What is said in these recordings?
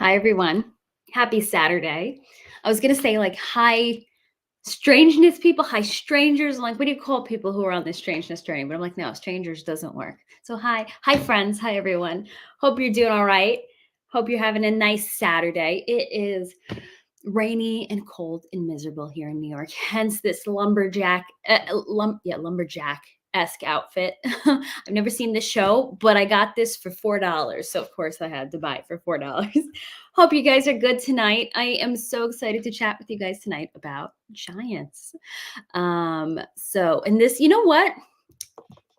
Hi, everyone. Happy Saturday. I was going to say, like, hi, strangeness people, hi, strangers. Like, what do you call people who are on this strangeness journey? But I'm like, no, strangers doesn't work. So, hi, friends. Hi, everyone. Hope you're doing all right. Hope you're having a nice Saturday. It is rainy and cold and miserable here in New York. Hence this lumberjack esque outfit. I've never seen this show, but I got this for $4. So of course I had to buy it for $4. Hope you guys are good tonight. I am so excited to chat with you guys tonight about giants. And this, you know what?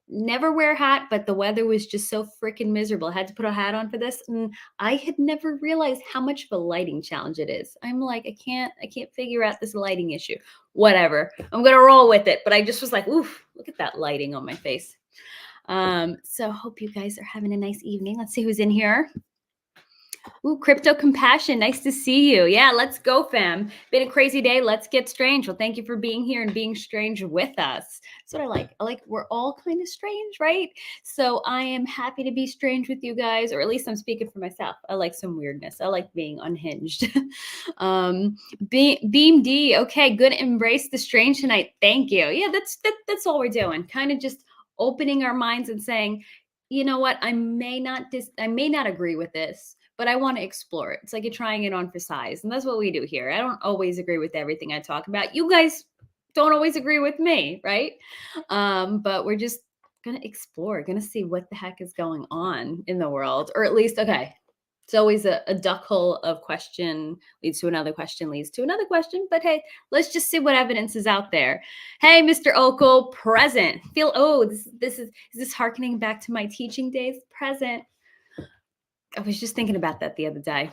Never wear a hat, but the weather was just so freaking miserable. I had to put a hat on for this, and I had never realized how much of a lighting challenge it is. I'm like, I can't figure out this lighting issue. Whatever, I'm gonna roll with it. But I just was like, oof, look at that lighting on my face. So hope you guys are having a nice evening. Let's see who's in here. Ooh, Crypto Compassion, nice to see you. Yeah, let's go, fam. Been a crazy day. Let's get strange. Well, thank you for being here and being strange with us. That's what I like. I like we're all kind of strange, right? So I am happy to be strange with you guys, or at least I'm speaking for myself. I like some weirdness. I like being unhinged. Beam D, okay, good. Embrace the strange tonight. Thank you. Yeah, that's all we're doing. Kind of just opening our minds and saying, you know what, I may not agree with this, but I want to explore it. It's like you're trying it on for size. And that's what we do here. I don't always agree with everything I talk about. You guys don't always agree with me, right? But we're just going to explore, going to see what the heck is going on in the world. Or at least, okay, it's always a duck hole of question leads to another question, leads to another question. But hey, let's just see what evidence is out there. Hey, Mr. Okel, present. Is this harkening back to my teaching days? Present. I was just thinking about that the other day.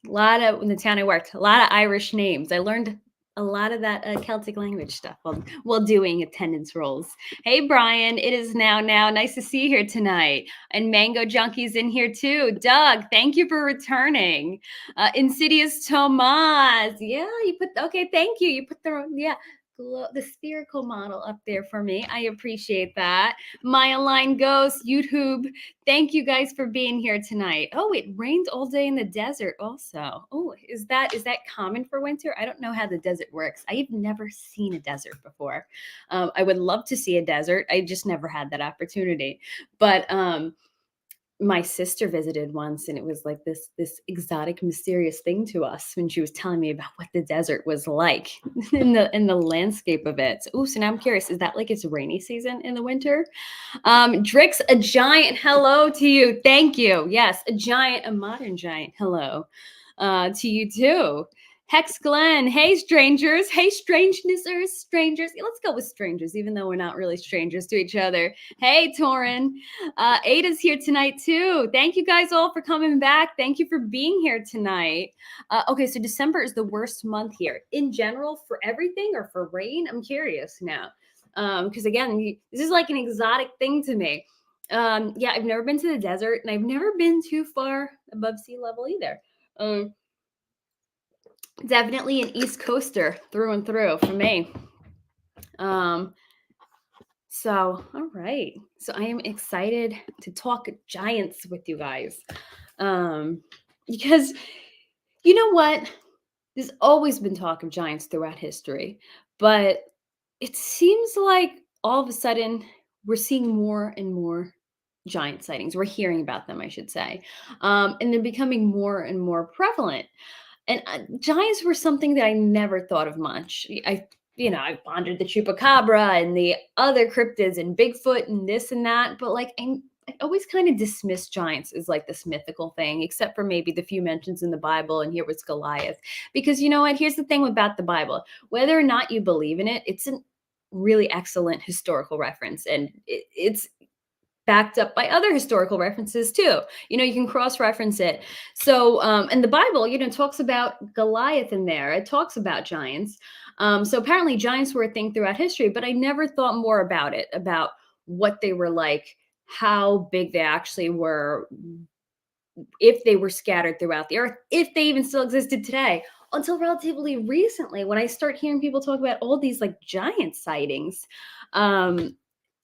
A lot of in the town I worked, a lot of Irish names. I learned a lot of that Celtic language stuff while doing attendance roles. Hey, Brian, it is now. Nice to see you here tonight. And Mango Junkie's in here too. Doug, thank you for returning. Insidious Tomas. Yeah, okay, thank you. You put the spherical model up there for me. I appreciate that. Maya Line Ghost, YouTube. Thank you guys for being here tonight. Oh, it rained all day in the desert also. Oh, is that common for winter? I don't know how the desert works. I've never seen a desert before. I would love to see a desert. I just never had that opportunity. But my sister visited once, and it was like this exotic, mysterious thing to us when she was telling me about what the desert was like in the landscape of it. So now I'm curious, is that like it's rainy season in the winter? Drix, a giant hello to you. Thank you. Yes, a modern giant hello to you too. Hex Glenn, hey strangers, hey strangenessers, strangers. Yeah, let's go with strangers, even though we're not really strangers to each other. Hey Torin, Ada's here tonight too. Thank you guys all for coming back. Thank you for being here tonight. Okay, so December is the worst month here in general for everything or for rain. I'm curious now, because again, this is like an exotic thing to me. Yeah, I've never been to the desert, and I've never been too far above sea level either. Definitely an East Coaster through and through for me. So, all right. So I am excited to talk giants with you guys. Because you know what? There's always been talk of giants throughout history, but it seems like all of a sudden we're seeing more and more giant sightings. We're hearing about them, I should say. And they're becoming more and more prevalent. And giants were something that I never thought of much. I pondered the chupacabra and the other cryptids and Bigfoot and this and that, but like I always kind of dismissed giants as like this mythical thing, except for maybe the few mentions in the Bible. And here was Goliath, because you know what? Here's the thing about the Bible: whether or not you believe in it, it's a really excellent historical reference, and it's backed up by other historical references too. You can cross-reference it. So, and the Bible, talks about Goliath in there. It talks about giants. So apparently giants were a thing throughout history, but I never thought more about it, about what they were like, how big they actually were, if they were scattered throughout the earth, if they even still existed today, until relatively recently when I start hearing people talk about all these like giant sightings.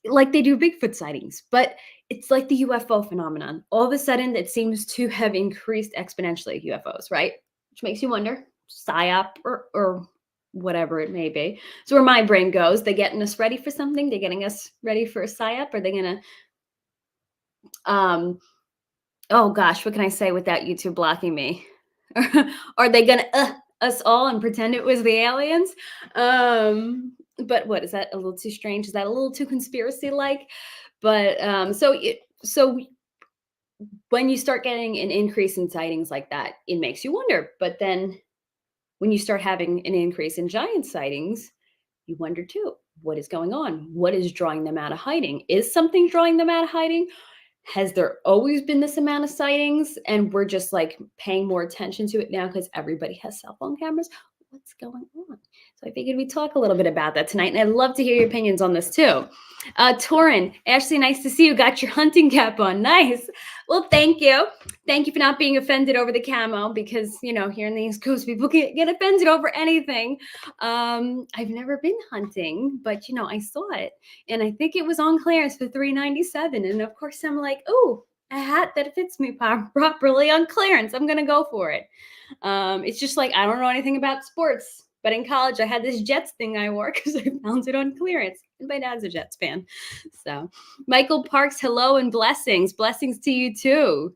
Like they do Bigfoot sightings. But it's like the UFO phenomenon. All of a sudden, it seems to have increased exponentially, UFOs, right? Which makes you wonder, psyop or whatever it may be. So where my brain goes, they getting us ready for something? They're getting us ready for a psyop? Are they gonna um oh gosh, what can I say without YouTube blocking me? Are they gonna us all and pretend it was the aliens? But what is that a little too strange? Is that a little too conspiracy like? But so when you start getting an increase in sightings like that, it makes you wonder. But then when you start having an increase in giant sightings, you wonder too, what is going on? What is drawing them out of hiding? Is something drawing them out of hiding? Has there always been this amount of sightings and we're just like paying more attention to it now because everybody has cell phone cameras? What's going on? So I figured we'd talk a little bit about that tonight. And I'd love to hear your opinions on this too. Torin, Ashley, nice to see you. Got your hunting cap on. Nice. Well, thank you. Thank you for not being offended over the camo because, you know, here in the East Coast, people get offended over anything. I've never been hunting, but, you know, I saw it and I think it was on clearance for $397. And of course, I'm like, oh, a hat that fits me properly on clearance. I'm gonna go for it. It's just like I don't know anything about sports, but in college I had this Jets thing I wore because I found it on clearance, and my dad's a Jets fan. So, Michael Parks, hello and blessings. Blessings to you too.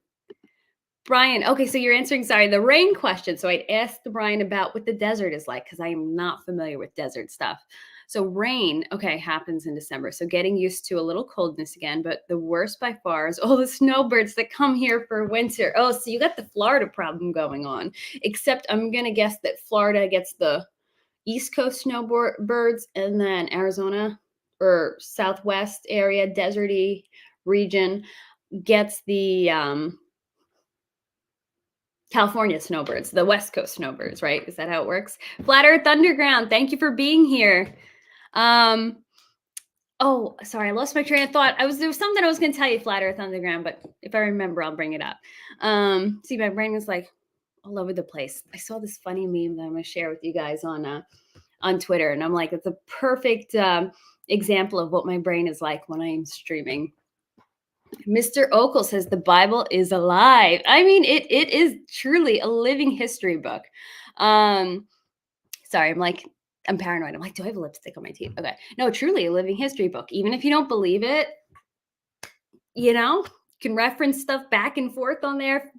Brian, okay, so you're answering, sorry, the rain question. So I'd asked Brian about what the desert is like because I am not familiar with desert stuff. So rain, okay, happens in December. So getting used to a little coldness again, but the worst by far is all the snowbirds that come here for winter. Oh, so you got the Florida problem going on. Except I'm gonna guess that Florida gets the East Coast snowbirds, and then Arizona or Southwest area, deserty region gets the California snowbirds, the West Coast snowbirds, right? Is that how it works? Flat Earth Underground, thank you for being here. Oh, sorry, I lost my train of thought. There was something I was gonna tell you, Flat Earth Underground, but if I remember, I'll bring it up. See, my brain was like all over the place. I saw this funny meme that I'm gonna share with you guys on Twitter, and I'm like, it's a perfect example of what my brain is like when I am streaming. Mr. Okel says the Bible is alive. I mean, it is truly a living history book. Sorry, I'm paranoid. I'm like, do I have lipstick on my teeth? Okay. No, truly a living history book. Even if you don't believe it, you know, can reference stuff back and forth on there.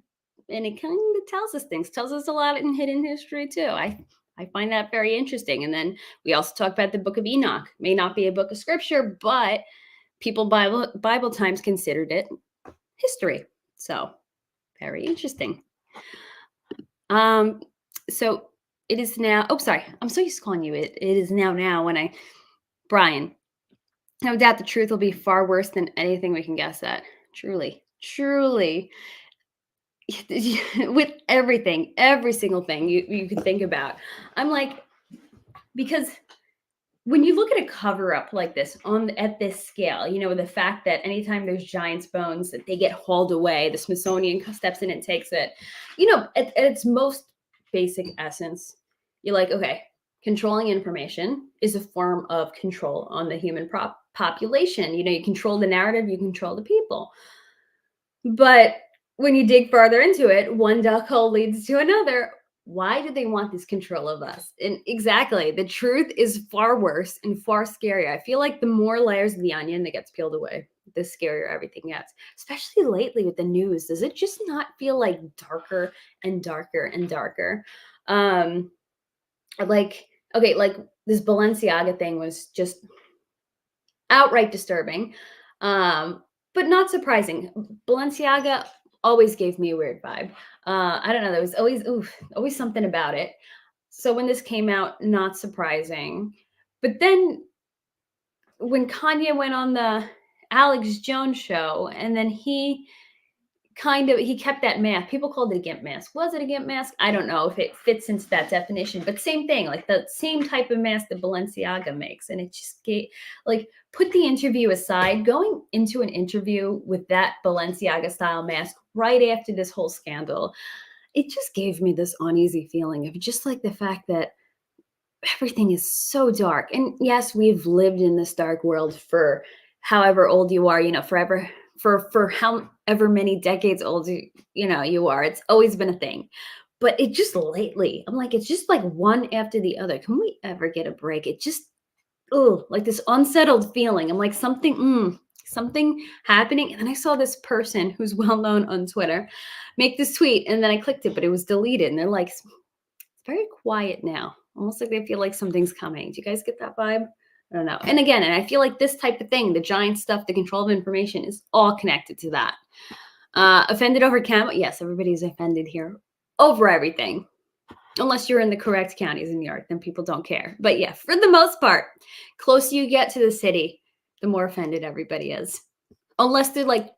And it kind of tells us things, tells us a lot in hidden history too. I find that very interesting. And then we also talk about the book of Enoch. May not be a book of scripture, but people Bible times considered it history. So very interesting. So it is now. Oh, sorry. I'm so used to calling you it. It is now when Brian. No doubt the truth will be far worse than anything we can guess at. Truly. With everything, every single thing you can think about. I'm like, because when you look at a cover up like this at this scale, you know, the fact that anytime there's giant's bones that they get hauled away, the Smithsonian steps in and takes it, you know, at its most basic essence, you're like, okay, controlling information is a form of control on the human population. You know, you control the narrative, you control the people. But when you dig farther into it, one duck hole leads to another. Why do they want this control of us? And exactly, the truth is far worse and far scarier. I feel like the more layers of the onion that gets peeled away, the scarier everything gets. Especially lately with the news, does it just not feel like darker and darker and darker? Like, okay, like this Balenciaga thing was just outright disturbing, but not surprising. Balenciaga always gave me a weird vibe. I don't know. There was always something about it. So when this came out, not surprising. But then when Kanye went on the Alex Jones show, and then he kept that mask. People called it a gimp mask. Was it a gimp mask? I don't know if it fits into that definition, but same thing, like the same type of mask that Balenciaga makes. And it just like, put the interview aside, going into an interview with that Balenciaga style mask right after this whole scandal, it just gave me this uneasy feeling of just like the fact that everything is so dark. And yes, we've lived in this dark world for however old you are, you know, forever for however many decades old you are. It's always been a thing. But it just lately, I'm like, it's just like one after the other. Can we ever get a break? It just, oh, like this unsettled feeling. I'm like, something happening. And then I saw this person who's well known on Twitter make this tweet, and then I clicked it, but it was deleted. And they're like, it's very quiet now, almost like they feel like something's coming. Do you guys get that vibe? I don't know. And again, and I feel like this type of thing, the giant stuff, the control of information, is all connected to that. Offended over camel? Yes, everybody's offended here over everything. Unless you're in the correct counties in New York, then people don't care. But yeah, for the most part, closer you get to the city, the more offended everybody is. Unless they're like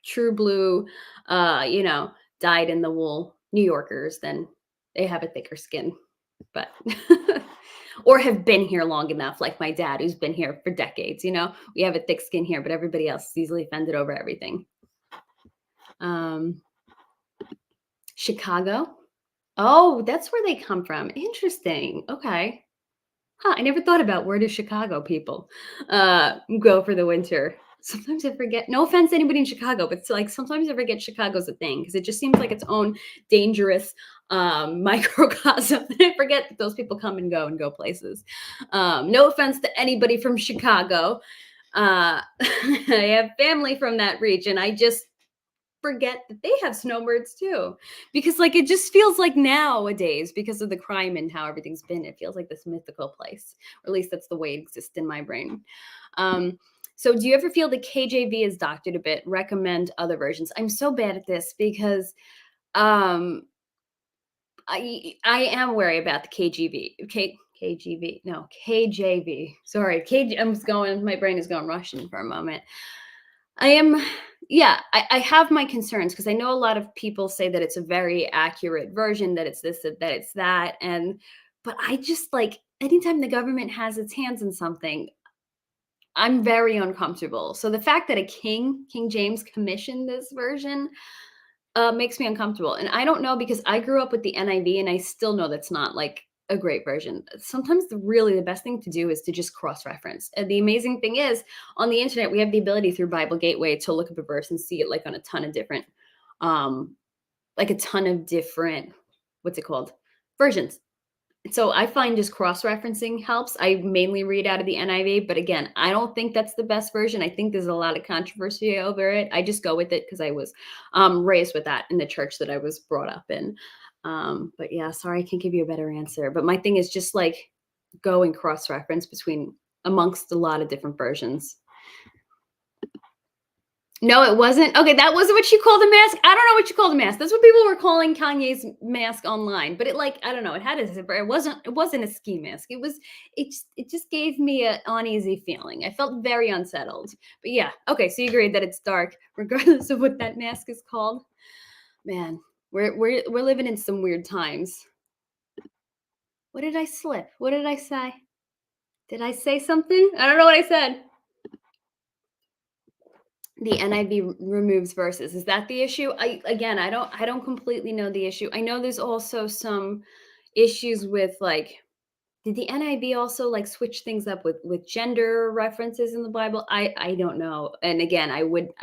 true blue, dyed in the wool New Yorkers, then they have a thicker skin. But or have been here long enough, like my dad, who's been here for decades. We have a thick skin here, but everybody else is easily offended over everything. Chicago. Oh, that's where they come from. Interesting. Okay. I never thought about where do Chicago people go for the winter. Sometimes I forget. No offense to anybody in Chicago, but it's like sometimes I forget Chicago's a thing because it just seems like its own dangerous microcosm. I forget that those people come and go places. No offense to anybody from Chicago. I have family from that region. I just forget that they have snowbirds too, because like it just feels like nowadays, because of the crime and how everything's been, it feels like this mythical place, or at least that's the way it exists in my brain. So do you ever feel the KJV is doctored a bit? Recommend other versions. I'm so bad at this because I am wary about the KJV. Sorry, my brain is going Russian for a moment. I have my concerns because I know a lot of people say that it's a very accurate version, that it's this, that it's that. But I just like anytime the government has its hands in something, I'm very uncomfortable. So the fact that King James commissioned this version makes me uncomfortable. And I don't know because I grew up with the NIV and I still know that's not like a great version. Sometimes the best thing to do is to just cross-reference. And the amazing thing is on the internet, we have the ability through Bible Gateway to look up a verse and see it like on a ton of different, what's it called? Versions. So I find just cross-referencing helps. I mainly read out of the NIV, but again, I don't think that's the best version. I think there's a lot of controversy over it. I just go with it because I was raised with that in the church that I was brought up in. But yeah, sorry, I can't give you a better answer. But my thing is just like go and cross-reference amongst a lot of different versions. No, it wasn't. Okay, that wasn't what you called a mask. I don't know what you called a mask. That's what people were calling Kanye's mask online. But I don't know. It had a zipper. It wasn't a ski mask. It just gave me an uneasy feeling. I felt very unsettled. But yeah, okay. So you agreed that it's dark, regardless of what that mask is called. Man, we're living in some weird times. What did I slip? What did I say? Did I say something? I don't know what I said. The NIV removes verses. Is that the issue? I don't completely know the issue. I know there's also some issues with like, did the NIV also like switch things up with gender references in the Bible? I don't know. And again, I wouldn't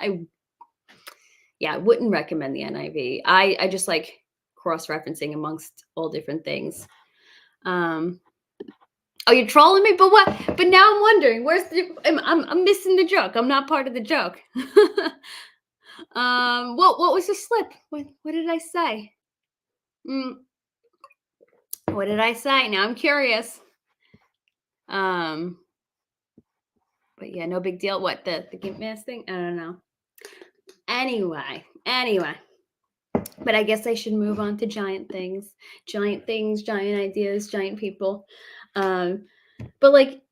recommend the NIV. I just like cross-referencing amongst all different things. Oh, you're trolling me? But what? But now I'm wondering, I'm missing the joke. I'm not part of the joke. What was the slip? What did I say? What did I say? Now I'm curious. But yeah, no big deal. What the gimp mask thing? I don't know. Anyway. But I guess I should move on to giant things, giant ideas, giant people. But like,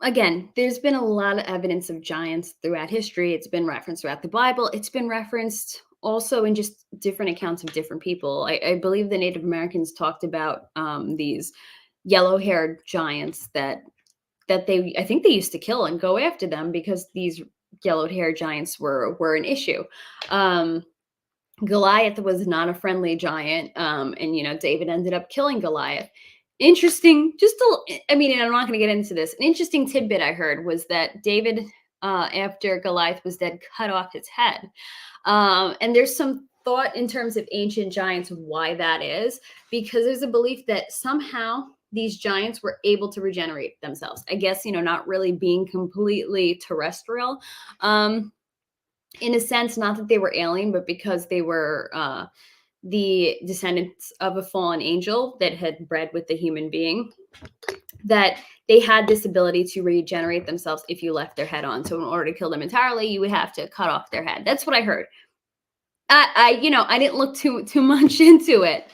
again, there's been a lot of evidence of giants throughout history. It's been referenced throughout the Bible. It's been referenced also in just different accounts of different people. I believe the Native Americans talked about these yellow-haired giants that I think they used to kill and go after them because these yellow-haired giants were an issue. Goliath was not a friendly giant, and David ended up killing Goliath. Interesting, and I'm not going to get into this. An interesting tidbit I heard was that David after Goliath was dead, cut off his head. And there's some thought in terms of ancient giants why that is, because there's a belief that somehow these giants were able to regenerate themselves. I guess, not really being completely terrestrial. In a sense, not that they were alien, but because they were the descendants of a fallen angel that had bred with the human being, that they had this ability to regenerate themselves if you left their head on. So in order to kill them entirely, you would have to cut off their head. That's what I heard. I didn't look too much into it,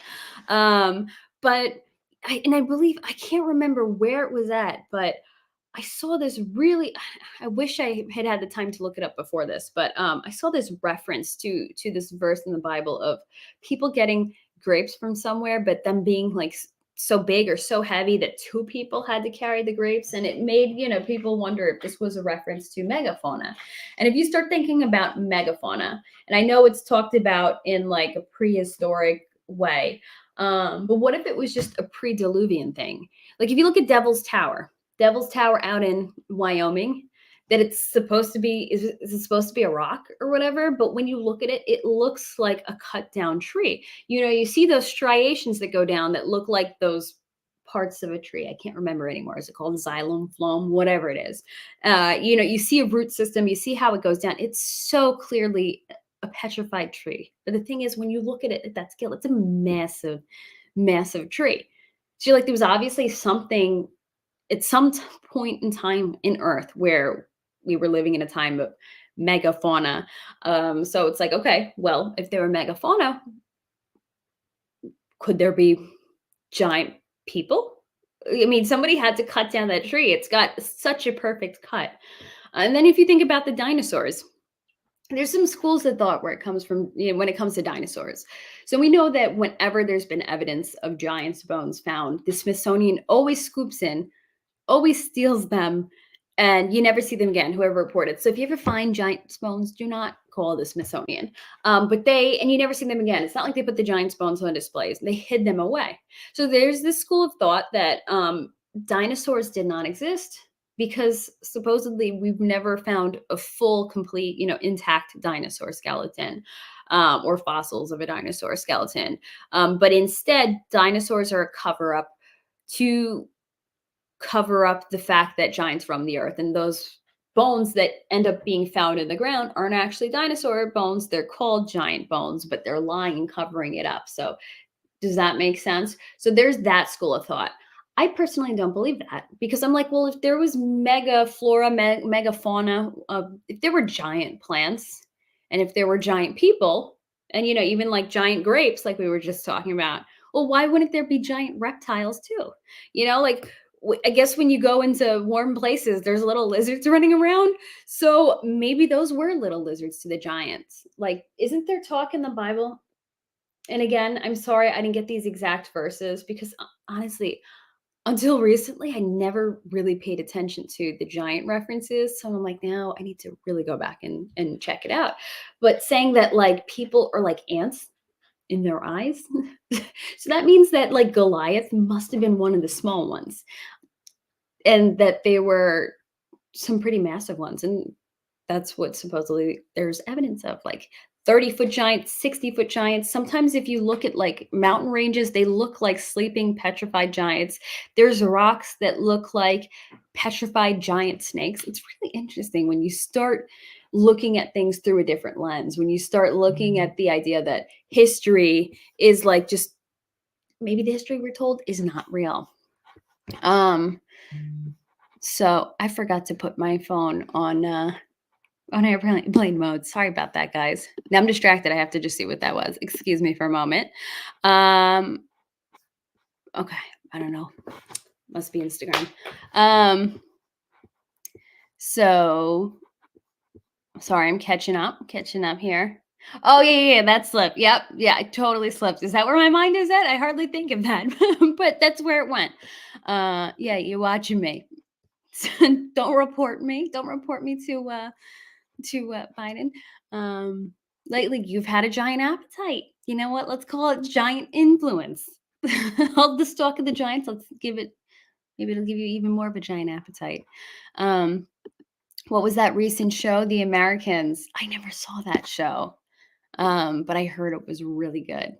but I believe I can't remember where it was at, but I saw this really. I wish I had had the time to look it up before this, but I saw this reference to this verse in the Bible of people getting grapes from somewhere, but them being like so big or so heavy that two people had to carry the grapes, and it made people wonder if this was a reference to megafauna. And if you start thinking about megafauna, and I know it's talked about in like a prehistoric way, but what if it was just a pre-diluvian thing? Like if you look at Devil's Tower out in Wyoming, that it's supposed to be is it supposed to be a rock or whatever, but when you look at it, it looks like a cut down tree. You see those striations that go down that look like those parts of a tree. I can't remember anymore. Is it called xylem, phloem, whatever it is? You see a root system, you see how it goes down. It's so clearly a petrified tree. But the thing is, when you look at it at that scale, it's a massive, massive tree. So you're like, there was obviously something at some point in time in Earth where we were living in a time of megafauna. So it's like, okay, well, if there were megafauna, could there be giant people? I mean, somebody had to cut down that tree. It's got such a perfect cut. And then if you think about the dinosaurs, there's some schools of thought where it comes from, when it comes to dinosaurs. So we know that whenever there's been evidence of giants' bones found, the Smithsonian always scoops in, always steals them, and you never see them again, whoever reported. So if you ever find giant bones, do not call the Smithsonian. And you never see them again. It's not like they put the giant bones on displays. They hid them away. So there's this school of thought that dinosaurs did not exist because supposedly we've never found a full, complete, intact dinosaur skeleton. Or fossils of a dinosaur skeleton. But instead, dinosaurs are a cover up to cover up the fact that giants roam the earth, and those bones that end up being found in the ground aren't actually dinosaur bones. They're called giant bones, but they're lying and covering it up. So does that make sense? So there's that school of thought. I personally don't believe that, because I'm like, well, if there was mega flora, mega fauna, if there were giant plants, and if there were giant people, and even like giant grapes, like we were just talking about, well, why wouldn't there be giant reptiles too? Like I guess when you go into warm places, there's little lizards running around. So maybe those were little lizards to the giants. Like, isn't there talk in the Bible? And again, I'm sorry I didn't get these exact verses because honestly, until recently, I never really paid attention to the giant references. So I'm like, now I need to really go back and check it out. But saying that like people are like ants in their eyes. So that means that like Goliath must have been one of the small ones, and that they were some pretty massive ones. And that's what supposedly there's evidence of, like 30-foot giants, 60-foot giants. Sometimes if you look at like mountain ranges, they look like sleeping petrified giants. There's rocks that look like petrified giant snakes. It's really interesting when you start looking at things through a different lens, when you start looking at the idea that history is like just maybe the history we're told is not real. So I forgot to put my phone on airplane mode. Sorry about that, guys. Now I'm distracted. I have to just see what that was. Excuse me for a moment. Okay, I don't know. Must be Instagram. So sorry, I'm catching up here. Oh yeah, that slipped. Yep, yeah, I totally slipped. Is that where my mind is at? I hardly think of that, but that's where it went. Yeah, you're watching me. Don't report me. Don't report me to Biden. Lately, you've had a giant appetite. You know what? Let's call it giant influence. All the stock of the giants. Let's give it. Maybe it'll give you even more of a giant appetite. What was that recent show? The Americans. I never saw that show, but I heard it was really good.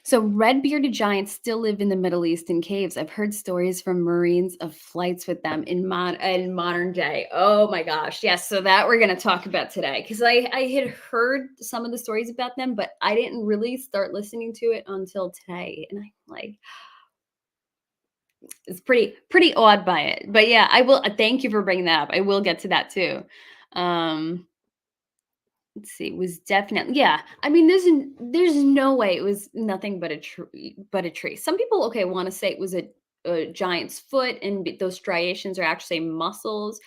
So, red-bearded giants still live in the Middle East in caves. I've heard stories from Marines of flights with them in modern day. Oh my gosh, yes. So that we're going to talk about today because I had heard some of the stories about them, but I didn't really start listening to it until today, and I'm like, it's pretty awed by it. But yeah, I will. Thank you for bringing that up. I will get to that too. Um, Let's see, it was definitely, yeah. I mean, there's no way it was nothing but a tree, but a tree. Some people, okay, want to say it was a giant's foot, and those striations are actually muscles.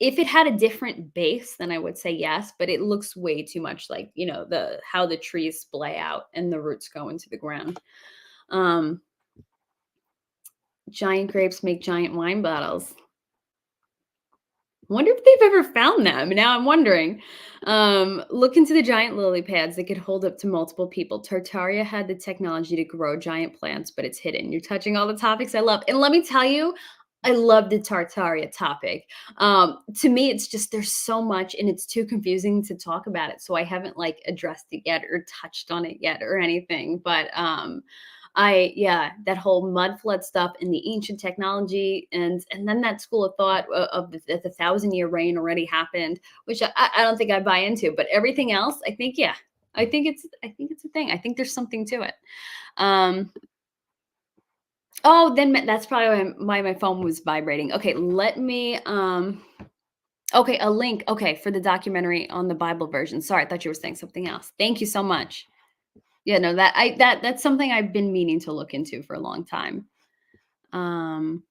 If it had a different base, then I would say yes, but it looks way too much like, the how the trees splay out and the roots go into the ground. Um, Giant grapes make giant wine bottles. Wonder if they've ever found them. Now I'm wondering. Look into the giant lily pads that could hold up to multiple people. Tartaria had the technology to grow giant plants, but it's hidden. You're touching all the topics I love. And let me tell you, I love the Tartaria topic. To me, it's just there's so much and it's too confusing to talk about it. So I haven't like addressed it yet or touched on it yet or anything. But yeah, that whole mud flood stuff and the ancient technology, and then that school of thought of that the 1,000-year reign already happened, which I don't think I buy into. But everything else, I think, yeah, I think it's a thing. I think there's something to it. Um, oh, then that's probably why my phone was vibrating. Okay, let me. Okay, a link. Okay, for the documentary on the Bible version. Sorry, I thought you were saying something else. Thank you so much. Yeah, no, that's something I've been meaning to look into for a long time. Um,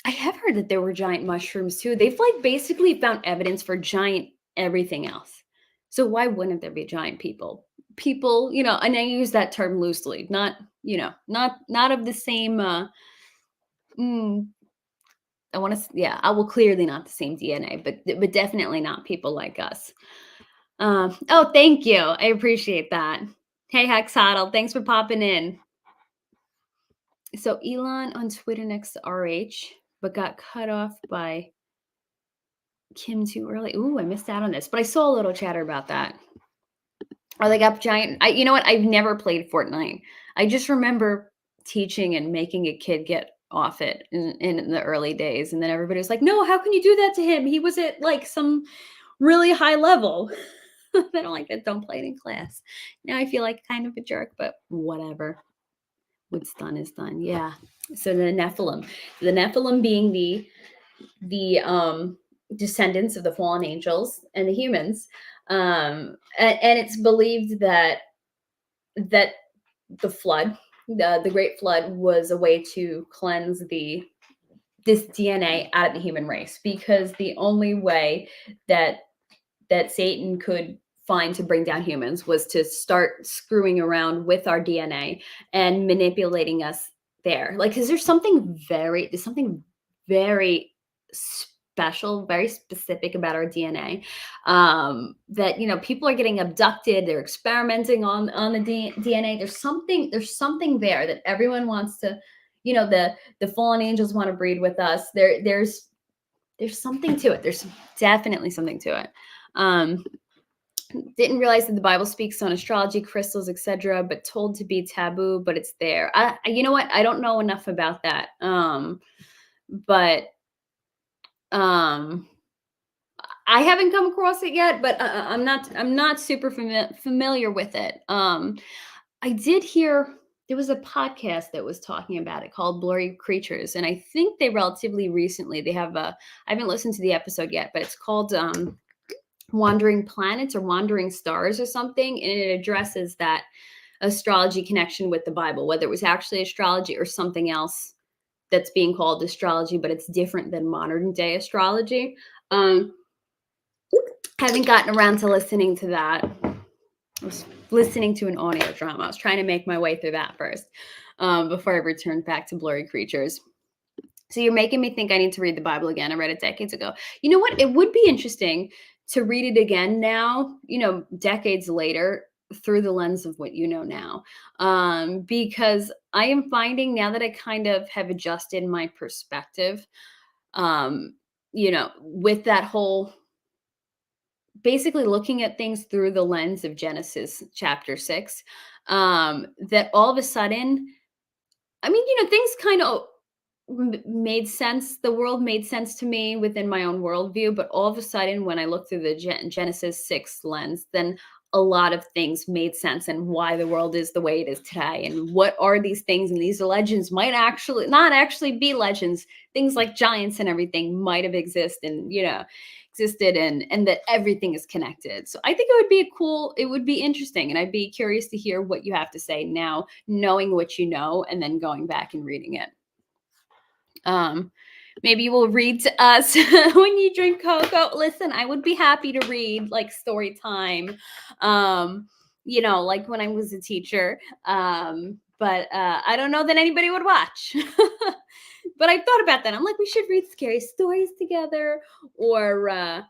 I have heard that there were giant mushrooms too. They've like basically found evidence for giant everything else. So why wouldn't there be giant people? People, and I use that term loosely, not, not of the same mm, I want to yeah, I will clearly not the same DNA, but definitely not people like us. Oh, thank you. I appreciate that. Hey, Haxadl, thanks for popping in. So Elon on Twitter next to RH, but got cut off by Kim too early. Ooh, I missed out on this, but I saw a little chatter about that. Are they up giant? You know what? I've never played Fortnite. I just remember teaching and making a kid get off it in the early days, and then everybody was like, "No, how can you do that to him? He was at like some really high level." I don't like that. Don't play it in class. Now I feel like kind of a jerk, but whatever. What's done is done. Yeah. So the Nephilim being the descendants of the fallen angels and the humans, and it's believed that the flood, the great flood, was a way to cleanse this DNA out of the human race, because the only way that Satan could find to bring down humans was to start screwing around with our DNA and manipulating us there. Like, because there's something very special, very specific about our DNA. That people are getting abducted, they're experimenting on the DNA. There's something there that everyone wants to, the fallen angels want to breed with us. There's something to it. There's definitely something to it. Didn't realize that the Bible speaks on astrology, crystals, etc., but told to be taboo, but it's there. You know what? I don't know enough about that. But um, I haven't come across it yet, but I'm not super familiar with it. I did hear there was a podcast that was talking about it called Blurry Creatures, and I think they relatively recently they have a. I haven't listened to the episode yet, but it's called Wandering Planets or Wandering Stars or something, and it addresses that astrology connection with the Bible, whether it was actually astrology or something else that's being called astrology, but it's different than modern day astrology. Um, haven't gotten around to listening to that. I was listening to an audio drama. I was trying to make my way through that first before I returned back to Blurry Creatures. So you're making me think I need to read the Bible again. I read it decades ago. You know what? It would be interesting to read it again now, decades later, through the lens of what you know now. Because I am finding now that I kind of have adjusted my perspective, um, with that whole basically looking at things through the lens of Genesis chapter 6, that all of a sudden, I mean, things kind of made sense. The world made sense to me within my own worldview, but all of a sudden, when I looked through the Genesis 6 lens, then a lot of things made sense and why the world is the way it is today. And what are these things? And these legends might actually not actually be legends. Things like giants and everything might have existed and that everything is connected. So I think it would be interesting. And I'd be curious to hear what you have to say now, knowing what you know, and then going back and reading it. Maybe you will read to us when you drink cocoa. Listen, I would be happy to read like story time, like when I was a teacher. But I don't know that anybody would watch. But I thought about that. I'm like, we should read scary stories together, or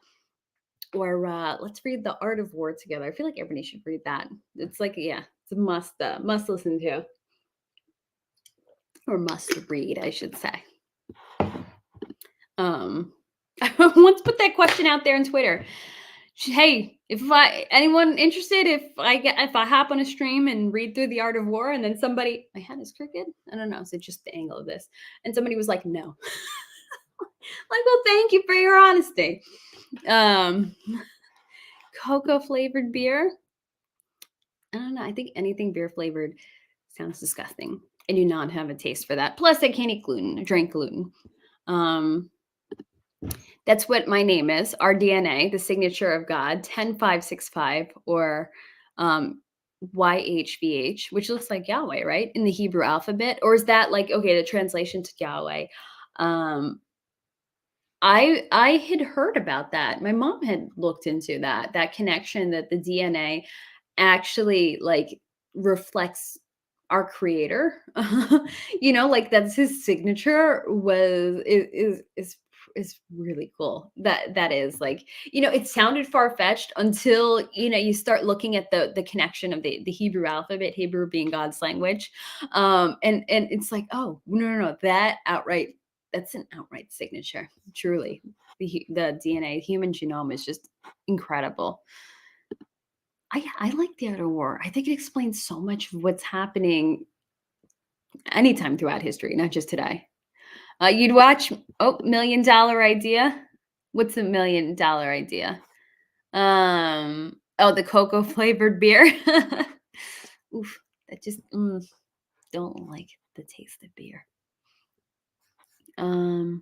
let's read The Art of War together. I feel like everybody should read that. It's like, yeah, it's a must listen to, or must read, I should say. I once put that question out there on Twitter. Hey, if anyone interested, if I hop on a stream and read through The Art of War, and then somebody, my hat is crooked. I don't know. Is it just the angle of this? And somebody was like, no. Like, well, thank you for your honesty. Cocoa flavored beer. I don't know. I think anything beer flavored sounds disgusting. I do not have a taste for that. Plus, I can't eat gluten. I drink gluten. That's what my name is, our DNA, the signature of God, 10565, or YHVH, which looks like Yahweh, right? In the Hebrew alphabet. Or is that like, okay, the translation to Yahweh? I had heard about that. My mom had looked into that connection, that the DNA actually like reflects our creator. Like that's his signature. Is really cool. That is like, it sounded far-fetched until you start looking at the connection of the Hebrew alphabet, Hebrew being God's language. And it's like, oh, no, that's an outright signature. Truly, the DNA, human genome, is just incredible. I like the Art of War. I think it explains so much of what's happening anytime throughout history, not just today. You'd watch $1 million idea. What's $1 million idea? The cocoa flavored beer. Oof, that just don't like the taste of beer. And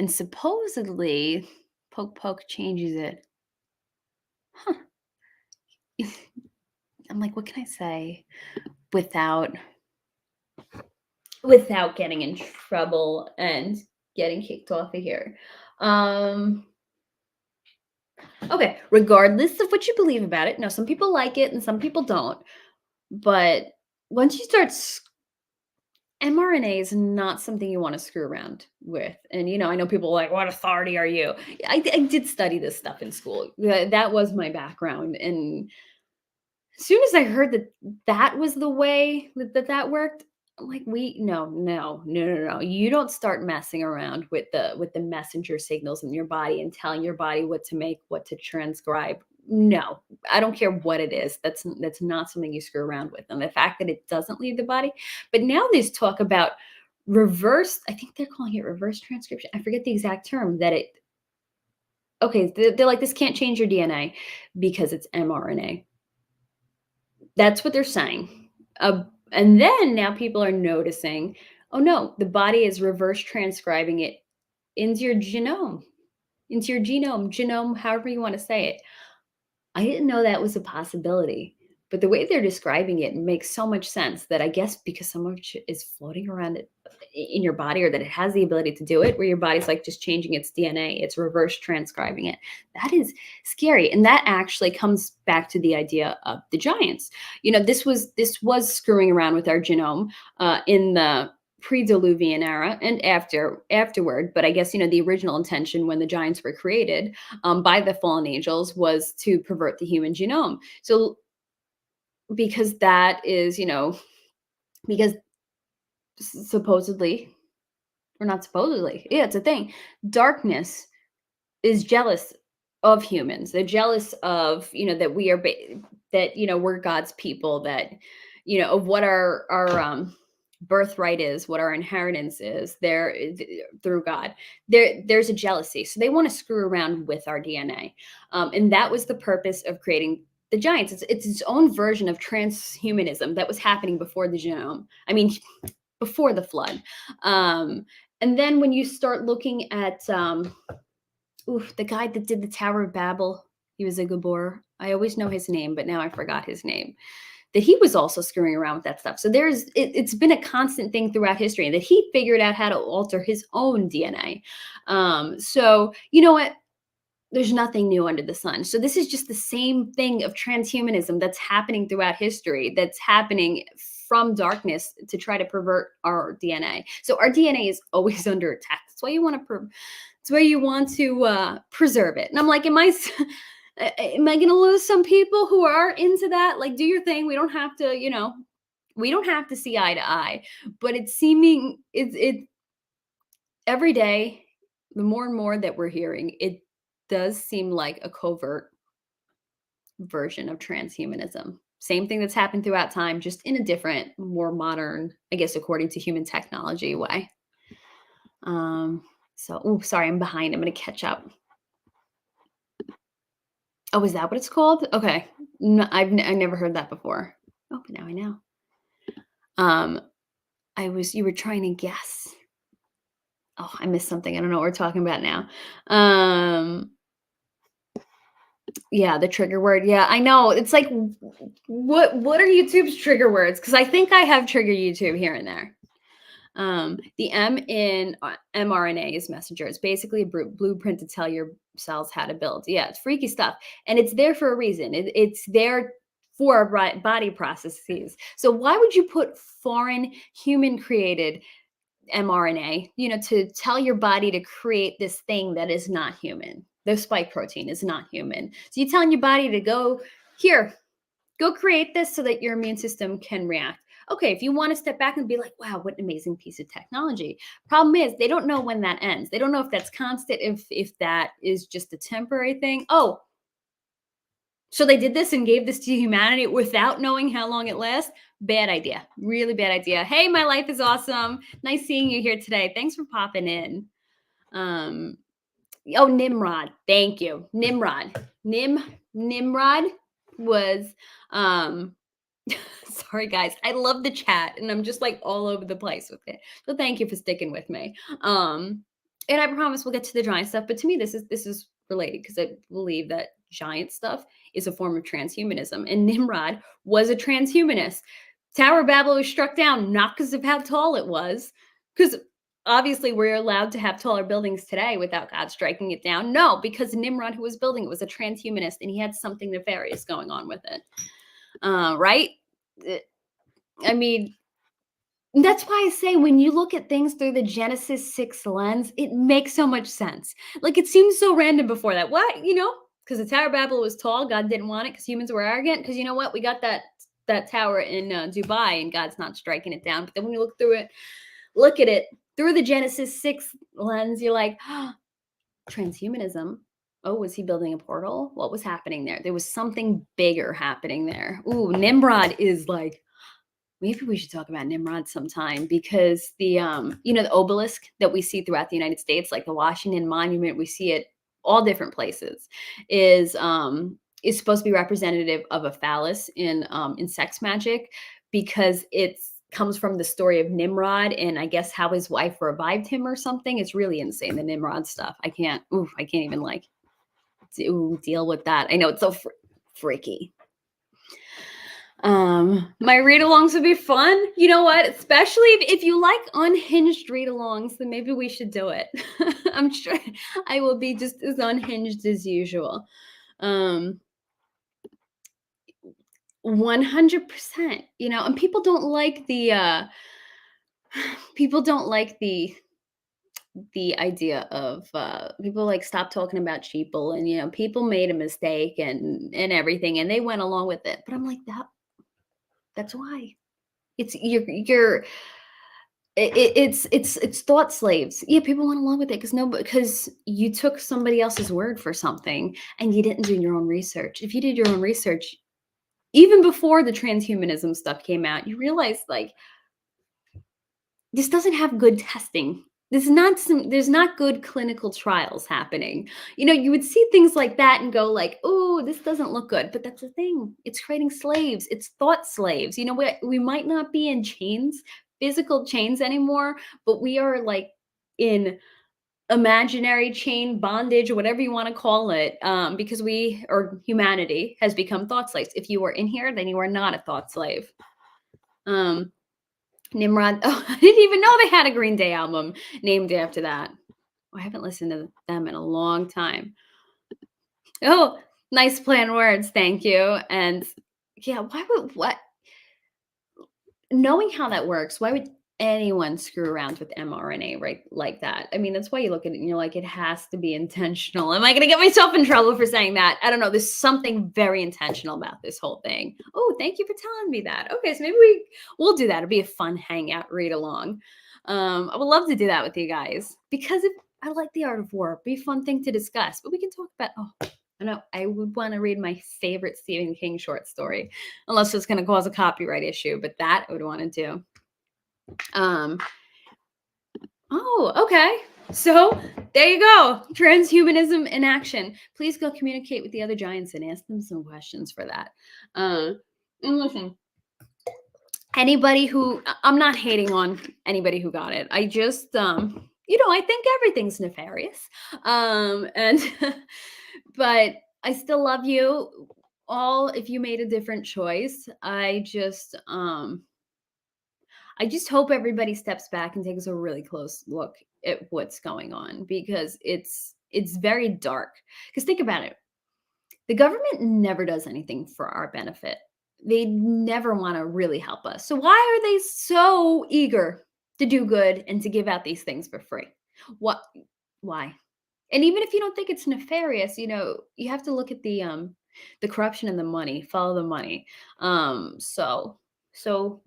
supposedly, poke changes it. Huh. I'm like, what can I say without getting in trouble and getting kicked off of here? Okay, regardless of what you believe about it. Now, some people like it and some people don't. But once you start, mRNA is not something you want to screw around with. And, I know people are like, what authority are you? I did study this stuff in school. That was my background. And as soon as I heard that was the way that worked, I'm like, no. You don't start messing around with the messenger signals in your body and telling your body what to make, what to transcribe. No, I don't care what it is. That's not something you screw around with. And the fact that it doesn't leave the body, but now there's talk about reverse. I think they're calling it reverse transcription. I forget the exact term that it. Okay, they're like, this can't change your DNA because it's mRNA. That's what they're saying. And then now people are noticing, oh no, the body is reverse transcribing it into your genome, genome, however you want to say it. I didn't know that was a possibility, but the way they're describing it makes so much sense, that I guess because so much is floating around in your body, or that it has the ability to do it, where your body's like just changing its DNA, it's reverse transcribing it. That is scary. And that actually comes back to the idea of the giants. This was screwing around with our genome in the pre-diluvian era and afterward. But I guess, the original intention when the giants were created by the fallen angels was to pervert the human genome. So because that is, because supposedly Or not supposedly. Yeah, it's a thing. Darkness is jealous of humans. They're jealous of, that we are that, we're God's people, that, of what our birthright is, what our inheritance is there through God. There's a jealousy. So they want to screw around with our DNA. And that was the purpose of creating the giants. It's its own version of transhumanism that was happening before the genome. I mean, before the flood. And then when you start looking at the guy that did the Tower of Babel, he was a Gabor. I always know his name, but now I forgot his name. That he was also screwing around with that stuff. So it's been a constant thing throughout history, and that he figured out how to alter his own DNA. So you know what? There's nothing new under the sun. So this is just the same thing of transhumanism that's happening throughout history, that's happening from darkness to try to pervert our DNA. So our DNA is always under attack. That's why you want to it's where you want to preserve it. And I'm like, am I going to lose some people who are into that? Like, do your thing. We don't have to, we don't have to see eye to eye. But it's seeming it every day. The more and more that we're hearing, it does seem like a covert version of transhumanism. Same thing that's happened throughout time, just in a different, more modern, I guess, according to human technology way. Sorry, I'm behind. I'm going to catch up. Oh, is that what it's called? Okay. No, I never heard that before. Oh, but now I know. You were trying to guess. Oh, I missed something. I don't know what we're talking about now. Yeah, the trigger word. Yeah, I know. It's like, what are YouTube's trigger words? Because I think I have trigger YouTube here and there. The M in mRNA is messenger. It's basically a blueprint to tell your cells how to build. Yeah, it's freaky stuff. And it's there for a reason. It's there for our body processes. So why would you put foreign human created mRNA, to tell your body to create this thing that is not human? The spike protein is not human. So you're telling your body to go create this so that your immune system can react. Okay, if you want to step back and be like, wow, what an amazing piece of technology. Problem is, they don't know when that ends. They don't know if that's constant, if that is just a temporary thing. Oh, so they did this and gave this to humanity without knowing how long it lasts? Bad idea. Really bad idea. Hey, my life is awesome. Nice seeing you here today. Thanks for popping in. Nimrod. Thank you. Nimrod. Nimrod was sorry guys, I love the chat and I'm just like all over the place with it, so thank you for sticking with me. And I promise we'll get to the giant stuff, but to me this is related because I believe that giant stuff is a form of transhumanism, and Nimrod was a transhumanist. Tower of Babel was struck down not because of how tall it was, because obviously we're allowed to have taller buildings today without God striking it down. No, because Nimrod, who was building it, was a transhumanist and he had something nefarious going on with it. Right? I mean, that's why I say when you look at things through the Genesis 6 lens, it makes so much sense. Like it seems so random before that. What? Because the Tower of Babel was tall, God didn't want it because humans were arrogant. Because you know what? We got that tower in Dubai and God's not striking it down. But then when you look at it through the Genesis 6 lens, you're like, oh, transhumanism. Oh, was he building a portal? What was happening there? There was something bigger happening there. Ooh, Nimrod is like, maybe we should talk about Nimrod sometime, because the the obelisk that we see throughout the United States, like the Washington Monument, we see it all different places, is supposed to be representative of a phallus in sex magic, because it's comes from the story of Nimrod and I guess how his wife revived him or something. It's really insane, the Nimrod stuff. I can't even like deal with that. I know it's so freaky. My read-alongs would be fun. You know what? Especially if you like unhinged read-alongs, then maybe we should do it. I'm sure I will be just as unhinged as usual. 100%, and people don't like the idea of people like stop talking about sheeple, and people made a mistake and everything and they went along with it. But I'm like, that's why. It's you're It's thought slaves. Yeah, people went along with it because no, because you took somebody else's word for something and you didn't do your own research. If you did your own research, even before the transhumanism stuff came out, you realize like this doesn't have good testing. There's not good clinical trials happening. You would see things like that and go like, "Oh, this doesn't look good." But that's the thing. It's creating slaves. It's thought slaves. We might not be in chains, physical chains anymore, but we are like in imaginary chain bondage or whatever you want to call it, because we or humanity has become thought slaves. If you are in here, then you are not a thought slave. Um, Nimrod. Oh, I didn't even know they had a Green Day album named after that. I haven't listened to them in a long time. Oh, nice planned words. Thank you. And yeah, why would what knowing how that works, why would anyone screw around with mRNA right like that? I mean, that's why you look at it and you're like, it has to be intentional. Am I going to get myself in trouble for saying that? I don't know. There's something very intentional about this whole thing. Oh, thank you for telling me that. Okay, so maybe we'll do that. It'll be a fun hangout, read along. I would love to do that with you guys because I like the art of war. It'd be a fun thing to discuss, but we can talk about. Oh, I know I would want to read my favorite Stephen King short story unless it's going to cause a copyright issue, but that I would want to do. Um, oh, okay. So there you go. Transhumanism in action. Please go communicate with the other giants and ask them some questions for that. And listen, anybody who I'm not hating on anybody who got it. I just I think everything's nefarious. And but I still love you all if you made a different choice. I just hope everybody steps back and takes a really close look at what's going on because it's very dark. Because think about it. The government never does anything for our benefit. They never want to really help us. So why are they so eager to do good and to give out these things for free? What why? And even if you don't think it's nefarious, you have to look at the corruption and the money, follow the money. So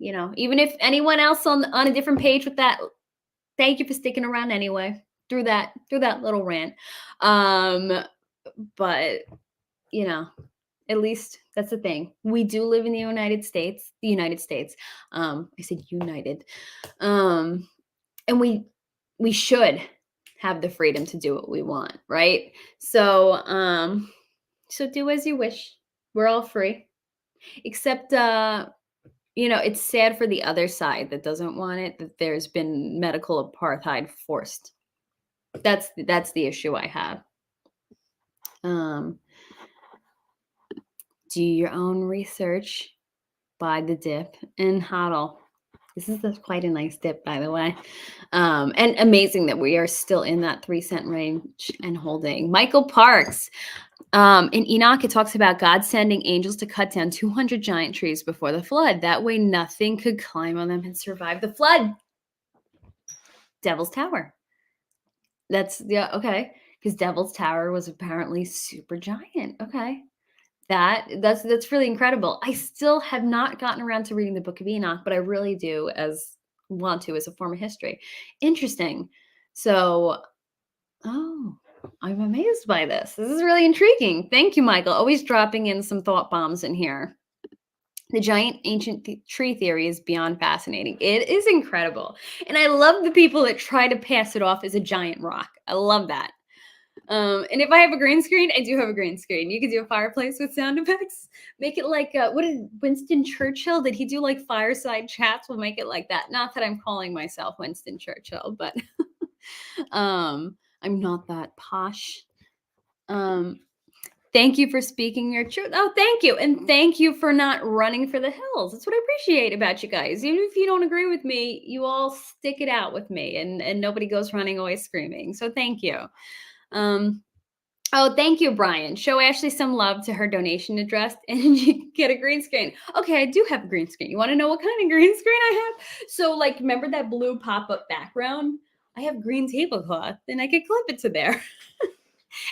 even if anyone else on a different page with that, thank you for sticking around anyway through that little rant. But you know, at least that's the thing. We do live in the United States. The United States. I said United. Um, and we should have the freedom to do what we want, right? So do as you wish. We're all free. Except it's sad for the other side that doesn't want it, that there's been medical apartheid forced. That's the issue I have. Do your own research, buy the dip, and hodl. This is quite a nice dip, by the way. And amazing that we are still in that 3 cent range and holding. Michael Parks. In Enoch, it talks about God sending angels to cut down 200 giant trees before the flood. That way, nothing could climb on them and survive the flood. Devil's Tower. Okay. Because Devil's Tower was apparently super giant. Okay. That's really incredible. I still have not gotten around to reading the Book of Enoch, but I really do want to as a form of history. Interesting. So, I'm amazed by this. This is really intriguing. Thank you, Michael. Always dropping in some thought bombs in here. The giant ancient tree theory is beyond fascinating. It is incredible. And I love the people that try to pass it off as a giant rock. I love that. And if I have a green screen, I do have a green screen. You could do a fireplace with sound effects. Make it like what did Winston Churchill? Did he do like fireside chats? We'll make it like that. Not that I'm calling myself Winston Churchill, but I'm not that posh. Thank you for speaking your truth. Oh, thank you. And thank you for not running for the hills. That's what I appreciate about you guys. Even if you don't agree with me, you all stick it out with me and nobody goes running away screaming. So thank you. Oh, thank you, Brian. Show Ashley some love to her donation address and you get a green screen. Okay, I do have a green screen. You want to know what kind of green screen I have? So, like, remember that blue pop-up background? I have green tablecloth and I could clip it to there.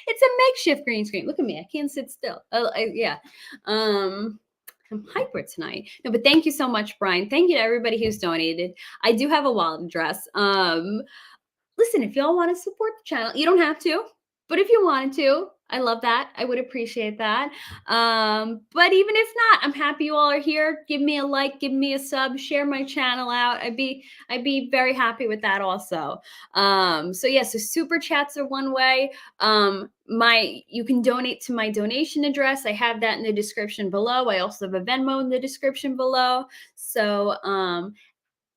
It's a makeshift green screen. Look at me. I can't sit still. Yeah. I'm hyper tonight. No, but thank you so much, Brian. Thank you to everybody who's donated. I do have a wallet address. Listen, if y'all want to support the channel, you don't have to, but if you wanted to, I love that. I would appreciate that. But even if not, I'm happy you all are here. Give me a like, give me a sub, share my channel out. I'd be very happy with that also. So yeah, so super chats are one way. You can donate to my donation address. I have that in the description below. I also have a Venmo in the description below. So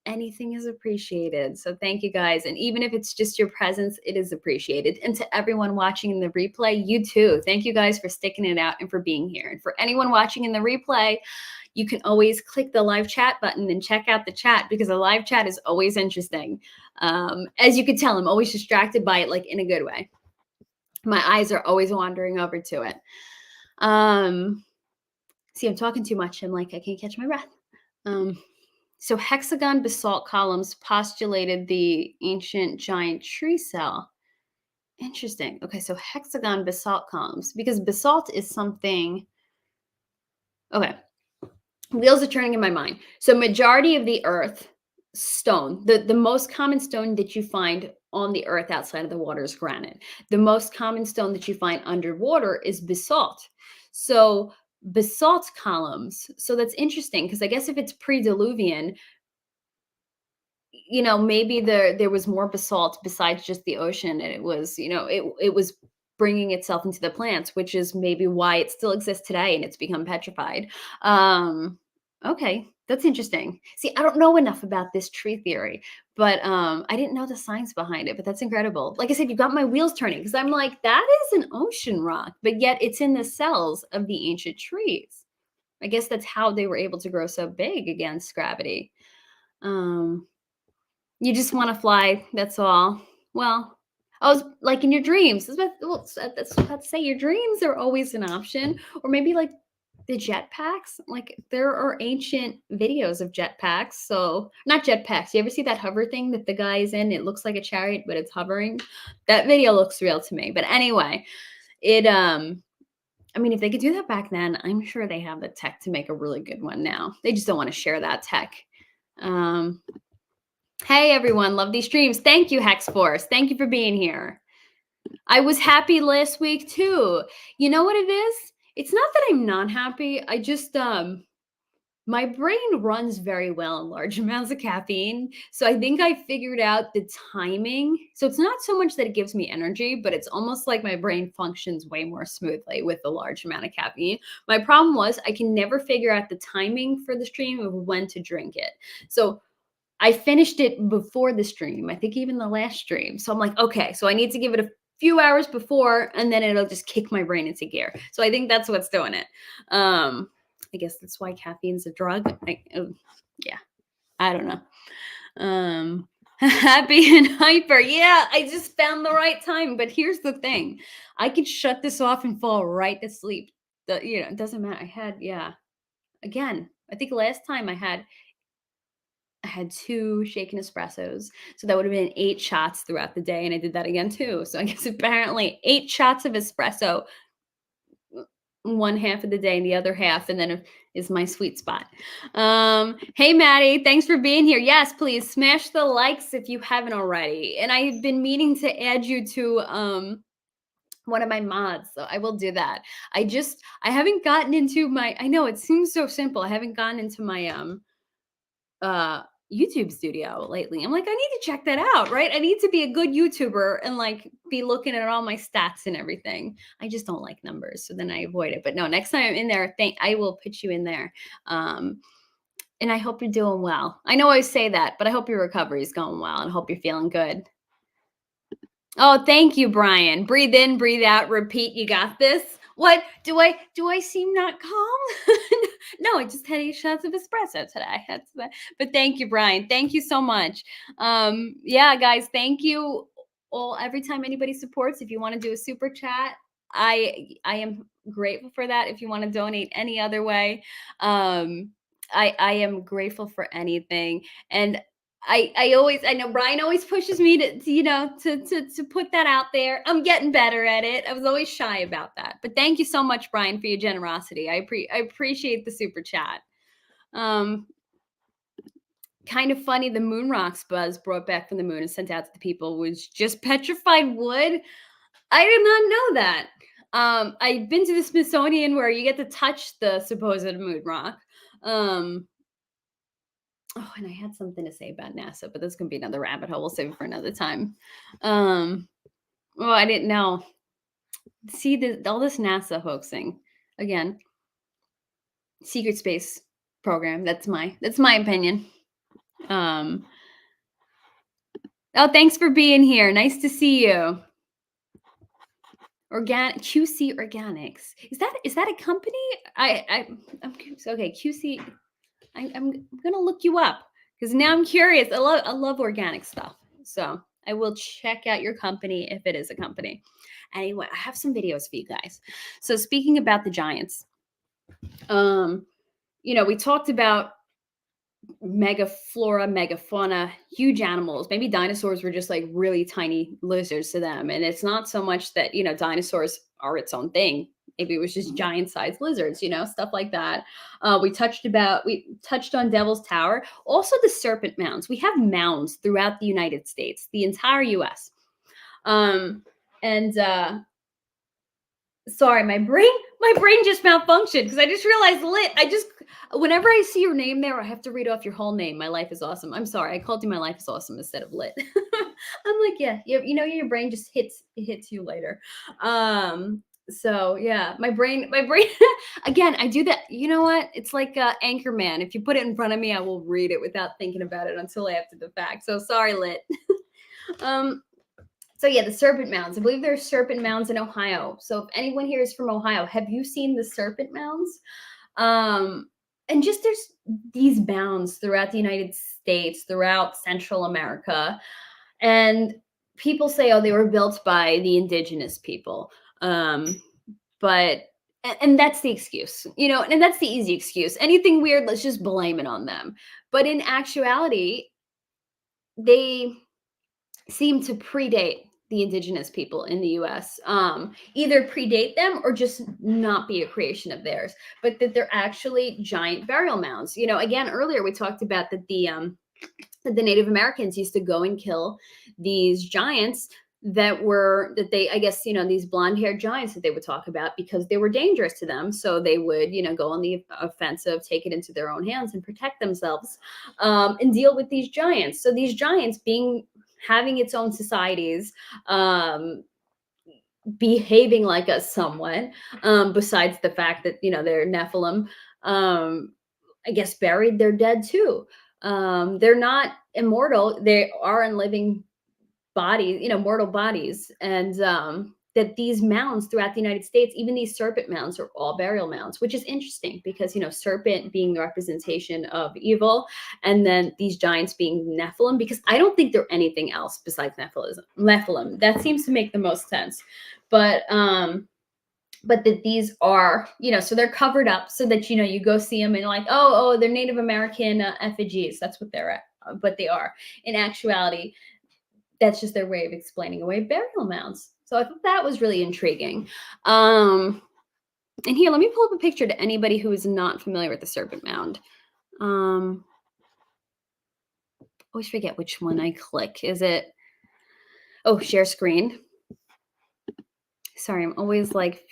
anything is appreciated. So thank you guys. And even if it's just your presence, it is appreciated. And to everyone watching in the replay, you too. Thank you guys for sticking it out and for being here. And for anyone watching in the replay, you can always click the live chat button and check out the chat because the live chat is always interesting. As you can tell, I'm always distracted by it, like in a good way. My eyes are always wandering over to it. See, I'm talking too much. I'm like, I can't catch my breath. So hexagon basalt columns postulated the ancient giant tree cell. Interesting. Okay, so hexagon basalt columns, because basalt is something. Okay, wheels are turning in my mind. So majority of the earth stone, the most common stone that you find on the earth outside of the water is granite. The most common stone that you find underwater is basalt. So basalt columns. So that's interesting because I guess if it's pre-diluvian, maybe there was more basalt besides just the ocean, and it was, it was bringing itself into the plants, which is maybe why it still exists today and it's become petrified. Okay, that's interesting. See, I don't know enough about this tree theory, but I didn't know the science behind it, but that's incredible. Like I said, you got my wheels turning because I'm like, that is an ocean rock, but yet it's in the cells of the ancient trees. I guess that's how they were able to grow so big against gravity. um you just want to fly. That's all. Well, I was like in your dreams. That's what I was about to say. Your dreams are always an option, or maybe like the jetpacks. Like there are ancient videos of jetpacks. So not jetpacks. You ever see that hover thing that the guy is in? It looks like a chariot, but it's hovering. That video looks real to me. But anyway, it I mean, if they could do that back then, I'm sure they have the tech to make a really good one now. They just don't want to share that tech. Um, Hey everyone, love these streams. Thank you, Hex Force. Thank you for being here. I was happy last week too. You know what it is? It's not that I'm not happy. I just my brain runs very well on large amounts of caffeine. So I think I figured out the timing. So it's not so much that it gives me energy, but it's almost like my brain functions way more smoothly with a large amount of caffeine. My problem was I can never figure out the timing for the stream of when to drink it. So I finished it before the stream, I think even the last stream. So I'm like, okay, so I need to give it a few hours before and then it'll just kick my brain into gear. So I think that's what's doing it. I guess that's why caffeine's a drug. Yeah, I don't know. Happy and hyper. Yeah, I just found the right time. But here's the thing. I could shut this off and fall right to sleep. It doesn't matter. Again, I think last time I had 2 shaken espressos, so that would have been 8 shots throughout the day, and I did that again too. So I guess apparently 8 shots of espresso, one half of the day, and the other half, and then is my sweet spot. Hey Maddie, thanks for being here. Yes, please smash the likes if you haven't already. And I've been meaning to add you to one of my mods, so I will do that. I haven't gotten into my. I know it seems so simple. I haven't gotten into my uh YouTube studio lately. I'm like, I need to check that out, right? I need to be a good YouTuber and like be looking at all my stats and everything. I just don't like numbers, so then I avoid it. But no, next time I'm in there, I will put you in there. And I hope you're doing well. I know I say that, but I hope your recovery is going well and hope you're feeling good. Oh, thank you, Brian. Breathe in, breathe out, repeat. You got this. What do I seem not calm? No, I just had 8 shots of espresso today. But thank you, Brian. Thank you so much. Yeah, guys, thank you all. Every time anybody supports, if you want to do a super chat, I am grateful for that. If you want to donate any other way, I am grateful for anything. And I know Brian always pushes me to put that out there. I'm getting better at it. I was always shy about that. But thank you so much, Brian, for your generosity. I appreciate the super chat. Um, Kind of funny, the moon rocks Buzz brought back from the moon and sent out to the people was just petrified wood. I did not know that. I've been to the Smithsonian where you get to touch the supposed moon rock. Um, oh, and I had something to say about NASA, but that's gonna be another rabbit hole. We'll save it for another time. Um, well, I didn't know. See all this NASA hoaxing again. Secret space program. That's my opinion. Um, oh, thanks for being here. Nice to see you. Organic QC Organics. Is that a company? I'm curious. Okay, QC. I'm gonna look you up because now I'm curious. I love organic stuff. So I will check out your company if it is a company. Anyway, I have some videos for you guys. So speaking about the giants, um, we talked about megaflora, megafauna, huge animals. Maybe dinosaurs were just like really tiny lizards to them. And it's not so much that, dinosaurs are its own thing. Maybe it was just giant sized lizards, stuff like that. We touched on Devil's Tower. Also the serpent mounds. We have mounds throughout the United States, the entire US. And Sorry, my brain just malfunctioned because I just realized lit. Whenever I see your name there, I have to read off your whole name. My life is awesome. I'm sorry, I called you my life is awesome instead of lit. I'm like, yeah, your brain just hits you later. So yeah, my brain again, I do that. You know what? It's like Anchorman. If you put it in front of me, I will read it without thinking about it until after the fact. So sorry, lit. um so yeah, the serpent mounds. I believe there's serpent mounds in Ohio. So if anyone here is from Ohio, have you seen the serpent mounds? Um, and just there's these mounds throughout the United States, throughout Central America, and people say, oh, they were built by the indigenous people. But and that's the excuse, and that's the easy excuse. Anything weird, let's just blame it on them. But in actuality, they seem to predate the indigenous people in the US. Either predate them or just not be a creation of theirs, but that they're actually giant burial mounds. Again, earlier we talked about that the Native Americans used to go and kill these giants that they, I guess, these blonde haired giants that they would talk about because they were dangerous to them. So they would, go on the offensive, take it into their own hands and protect themselves, and deal with these giants. So these giants having its own societies, behaving like us somewhat, besides the fact that, they're Nephilim, I guess buried their dead too. They're not immortal. They are in living bodies, mortal bodies. And that these mounds throughout the United States, even these serpent mounds, are all burial mounds, which is interesting because, serpent being the representation of evil, and then these giants being Nephilim, because I don't think they're anything else besides Nephilim. That seems to make the most sense. But that these are, so they're covered up so that, you go see them and you're like, oh, they're Native American effigies. That's what they're at, but they are. In actuality, that's just their way of explaining away burial mounds. So I thought that was really intriguing. And here, let me pull up a picture to anybody who is not familiar with the serpent mound. Always forget which one I click. Is it? Oh, share screen. Sorry, I'm always like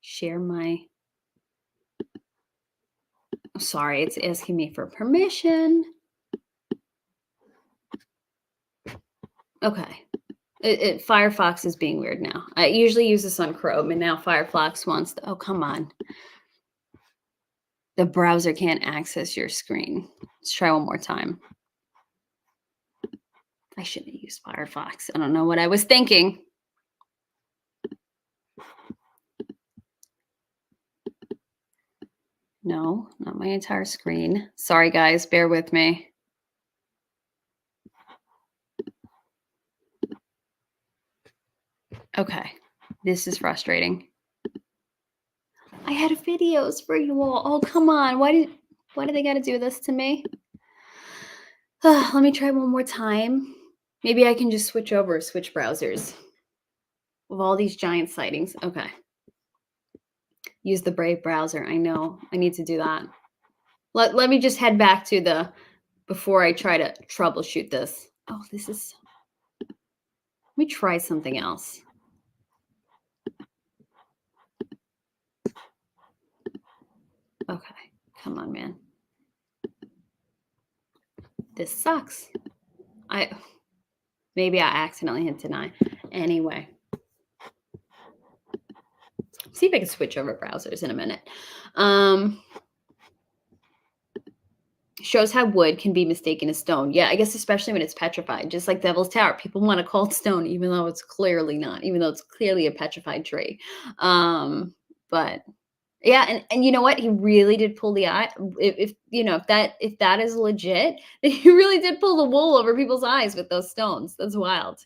share my. Sorry, it's asking me for permission. Okay. Firefox is being weird now. I usually use this on Chrome, and now Firefox wants to. Oh, come on. The browser can't access your screen. Let's try one more time. I shouldn't have used Firefox. I don't know what I was thinking. No, not my entire screen. Sorry, guys. Bear with me. Okay. This is frustrating. I had videos for you all. Oh, come on. Why do they got to do this to me? Let me try one more time. Maybe I can just switch browsers with all these giant sightings. Okay. Use the Brave browser. I know. I need to do that. Let me just head back to the before I try to troubleshoot this. Oh, this is let me try something else. Okay. Come on, man. This sucks. I maybe I accidentally hit deny. Anyway. See if I can switch over browsers in a minute. Um Shows how wood can be mistaken as stone. Yeah, I guess especially when it's petrified, just like Devil's Tower. People want to call it stone, even though it's clearly not, even though it's clearly a petrified tree. But yeah, and you know what? He really did pull the eye. If you know if that is legit, he really did pull the wool over people's eyes with those stones. That's wild.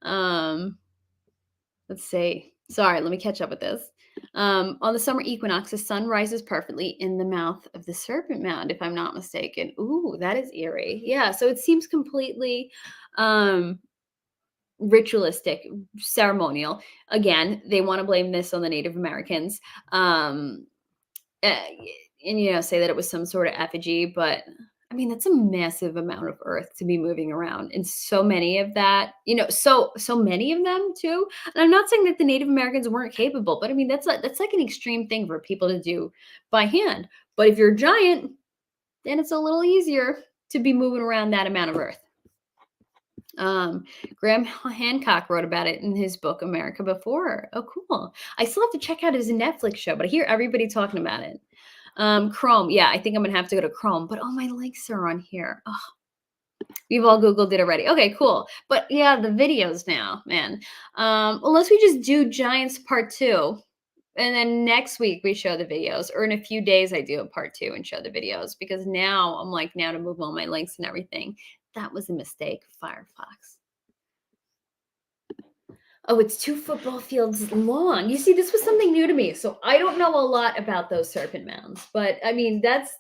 Um, Let's see. Sorry, let me catch up with this. On the summer equinox, the sun rises perfectly in the mouth of the serpent mound, if I'm not mistaken. Ooh, that is eerie. Yeah, so it seems completely um, ritualistic, ceremonial. Again, they want to blame this on the Native Americans. Um, uh, and say that it was some sort of effigy, but I mean that's a massive amount of earth to be moving around, and so many of that, so many of them too. And I'm not saying that the Native Americans weren't capable, but I mean that's like an extreme thing for people to do by hand. But if you're a giant, then it's a little easier to be moving around that amount of earth. Graham Hancock wrote about it in his book America Before. Oh, cool. I still have to check out his Netflix show, but I hear everybody talking about it. Chrome. Yeah, I think I'm gonna have to go to Chrome, but all my links are on here. Oh, we've all Googled it already. Okay, cool. But yeah, the videos now, man. Unless we just do Giants part two, and then next week we show the videos, or in a few days I do a part two and show the videos because now I'm like now to move all my links and everything. That was a mistake, Firefox. Oh, it's 2 football fields long. You see, this was something new to me, so I don't know a lot about those serpent mounds, but I mean, that's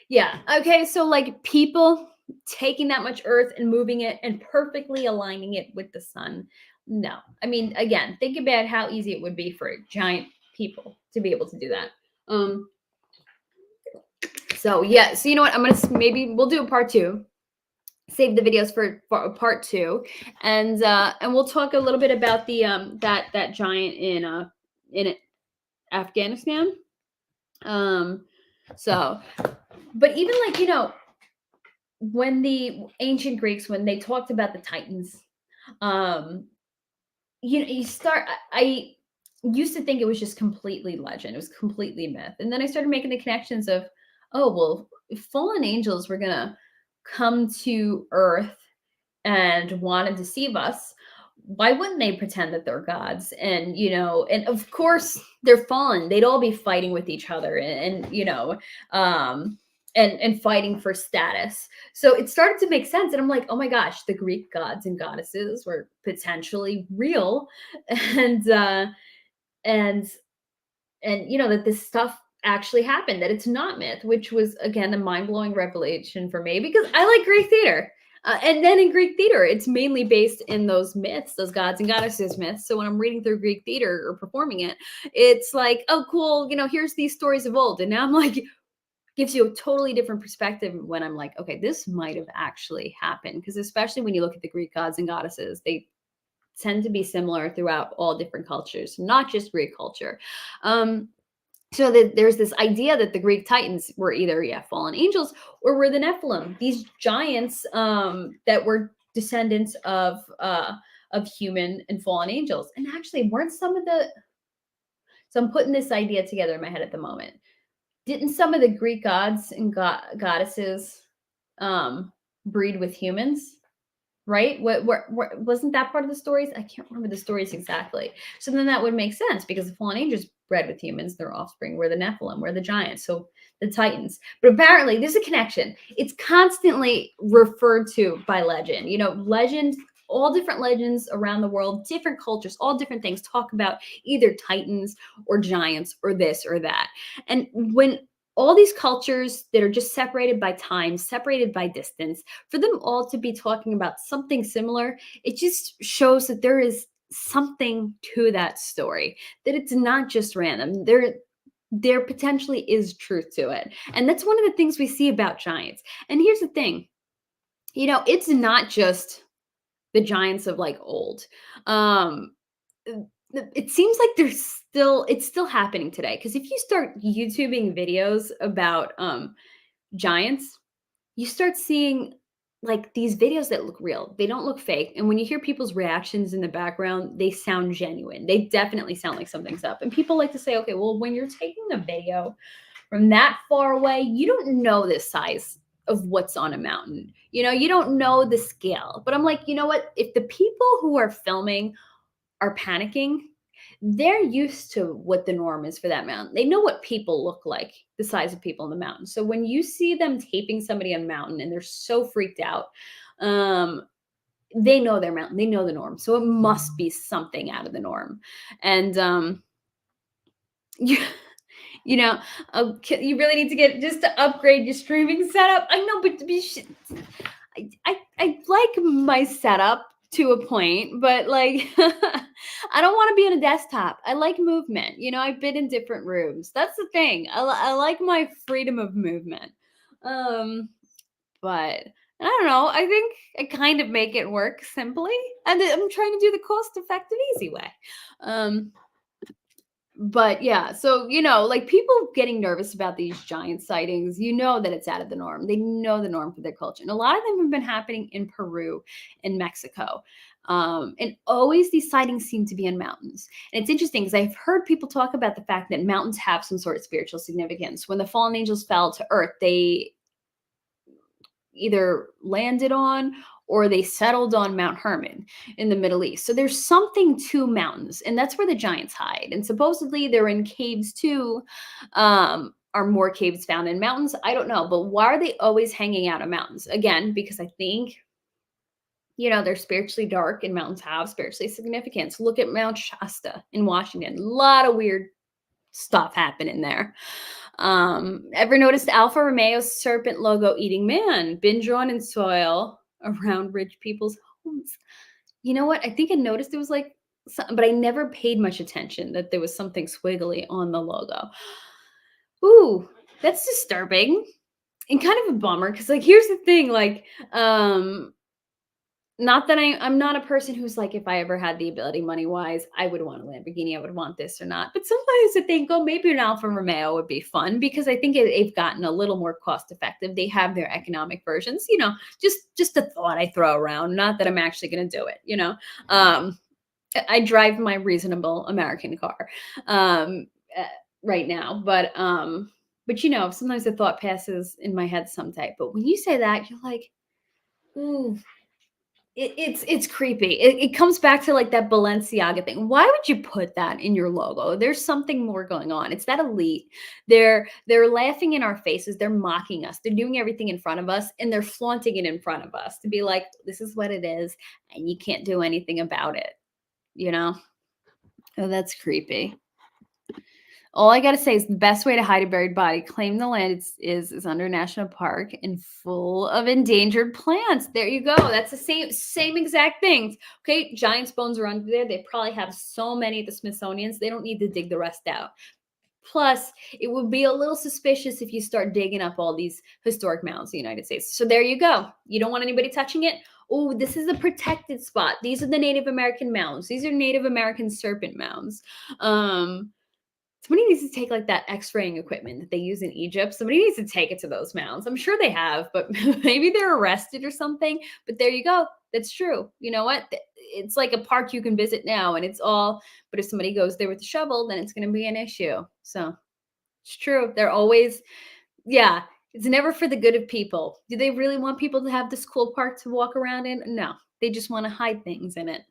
yeah. Okay, so like people taking that much earth and moving it and perfectly aligning it with the sun. No. I mean, again, think about how easy it would be for giant people to be able to do that. Um so yeah, so you know what? I'm going to maybe we'll do a part 2. Save the videos for part 2, and we'll talk a little bit about the that giant in Afghanistan. Um, so, but even like when the ancient Greeks when they talked about the Titans, um, you start. I used to think it was just completely legend. It was completely myth, and then I started making the connections of, oh well, if fallen angels were gonna come to Earth and want to deceive us, why wouldn't they pretend that they're gods? And and of course they're fallen. They'd all be fighting with each other, um, and fighting for status. So it started to make sense, and I'm like, oh my gosh, the Greek gods and goddesses were potentially real, and and that this stuff actually happened, that it's not myth, which was again a mind-blowing revelation for me because I like Greek theater. And then in Greek theater, it's mainly based in those myths, those gods and goddesses myths. So when I'm reading through Greek theater or performing it, it's like, oh, cool, here's these stories of old. And now I'm like, gives you a totally different perspective when I'm like, okay, this might have actually happened. Because especially when you look at the Greek gods and goddesses, they tend to be similar throughout all different cultures, not just Greek culture. So that there's this idea that the Greek Titans were either fallen angels or were the Nephilim, these giants that were descendants of human and fallen angels. And actually, weren't some of the so I'm putting this idea together in my head at the moment. Didn't some of the Greek gods and goddesses um, breed with humans? Right? What wasn't that part of the stories? I can't remember the stories exactly. So then that would make sense because the fallen angels bred with humans, their offspring were the Nephilim, were the giants, so the Titans. But apparently there's a connection. It's constantly referred to by legend. Legends, all different legends around the world, different cultures, all different things talk about either Titans or giants or this or that. And when all these cultures that are just separated by time, separated by distance, for them all to be talking about something similar, it just shows that there is something to that story, that it's not just random. There potentially is truth to it. And that's one of the things we see about giants. And here's the thing, it's not just the giants of like old. Um it seems like it's still happening today, because if you start YouTubing videos about giants, you start seeing like these videos that look real. They don't look fake. And when you hear people's reactions in the background, they sound genuine. They definitely sound like something's up. And people like to say, okay, well, when you're taking a video from that far away, you don't know the size of what's on a mountain. You don't know the scale. But I'm like, you know what? If the people who are filming are panicking, they're used to what the norm is for that mountain. They know what people look like, the size of people in the mountain. So when you see them taping somebody on a mountain and they're so freaked out, um, they know their mountain, they know the norm. So it must be something out of the norm. And you, you know, you really need to get just to upgrade your streaming setup. I know, but to be I like my setup to a point, but like I don't want to be on a desktop. I like movement. I've been in different rooms. That's the thing. I like my freedom of movement. Um, but I don't know. I think I kind of make it work simply, and I'm trying to do the cost-effective, easy way. Um, but yeah, so like people getting nervous about these giant sightings, that it's out of the norm. They know the norm for their culture. And a lot of them have been happening in Peru and Mexico. And always these sightings seem to be in mountains. And it's interesting because I've heard people talk about the fact that mountains have some sort of spiritual significance. When the fallen angels fell to earth, they either landed on or they settled on Mount Hermon in the Middle East. So there's something to mountains, and that's where the giants hide. And supposedly they're in caves too. Are more caves found in mountains? I don't know, but why are they always hanging out in mountains? Again, because I think they're spiritually dark, and mountains have spiritually significance. Look at Mount Shasta in Washington. A lot of weird stuff happening there. Ever noticed Alfa Romeo's serpent logo eating man been drawn in soil around rich people's homes? You know what? I think I noticed it was like, but I never paid much attention that there was something squiggly on the logo. Ooh, that's disturbing and kind of a bummer, because like here's the thing, like not that I'm not a person who's like, if I ever had the ability money wise, I would want a Lamborghini. I would want this or not. But sometimes I think, oh, maybe an Alfa Romeo would be fun, because I think they've gotten a little more cost effective. They have their economic versions. Just a thought I throw around. Not that I'm actually going to do it. I drive my reasonable American car uh, right now, but sometimes the thought passes in my head some type. But when you say that, you're like, ooh, it's creepy. It comes back to like that Balenciaga thing. Why would you put that in your logo? There's something more going on. It's that elite. They're laughing in our faces. They're mocking us. They're doing everything in front of us, and they're flaunting it in front of us to be like, this is what it is, and you can't do anything about it. Oh, that's creepy. All I gotta say is the best way to hide a buried body, claim the land is under national park and full of endangered plants. There you go. That's the same exact things. Okay, giant's bones are under there. They probably have so many at the Smithsonian's. They don't need to dig the rest out. Plus, it would be a little suspicious if you start digging up all these historic mounds in the United States. So there you go. You don't want anybody touching it. Oh, this is a protected spot. These are the Native American mounds. These are Native American serpent mounds. Somebody needs to take like that x-raying equipment that they use in Egypt. Somebody needs to take it to those mounds. I'm sure they have, but maybe they're arrested or something. But there you go. That's true. You know what? It's like a park you can visit now, and it's all, but if somebody goes there with a shovel, then it's going to be an issue. So it's true. They're always, yeah, it's never for the good of people. Do they really want people to have this cool park to walk around in? No, they just want to hide things in it.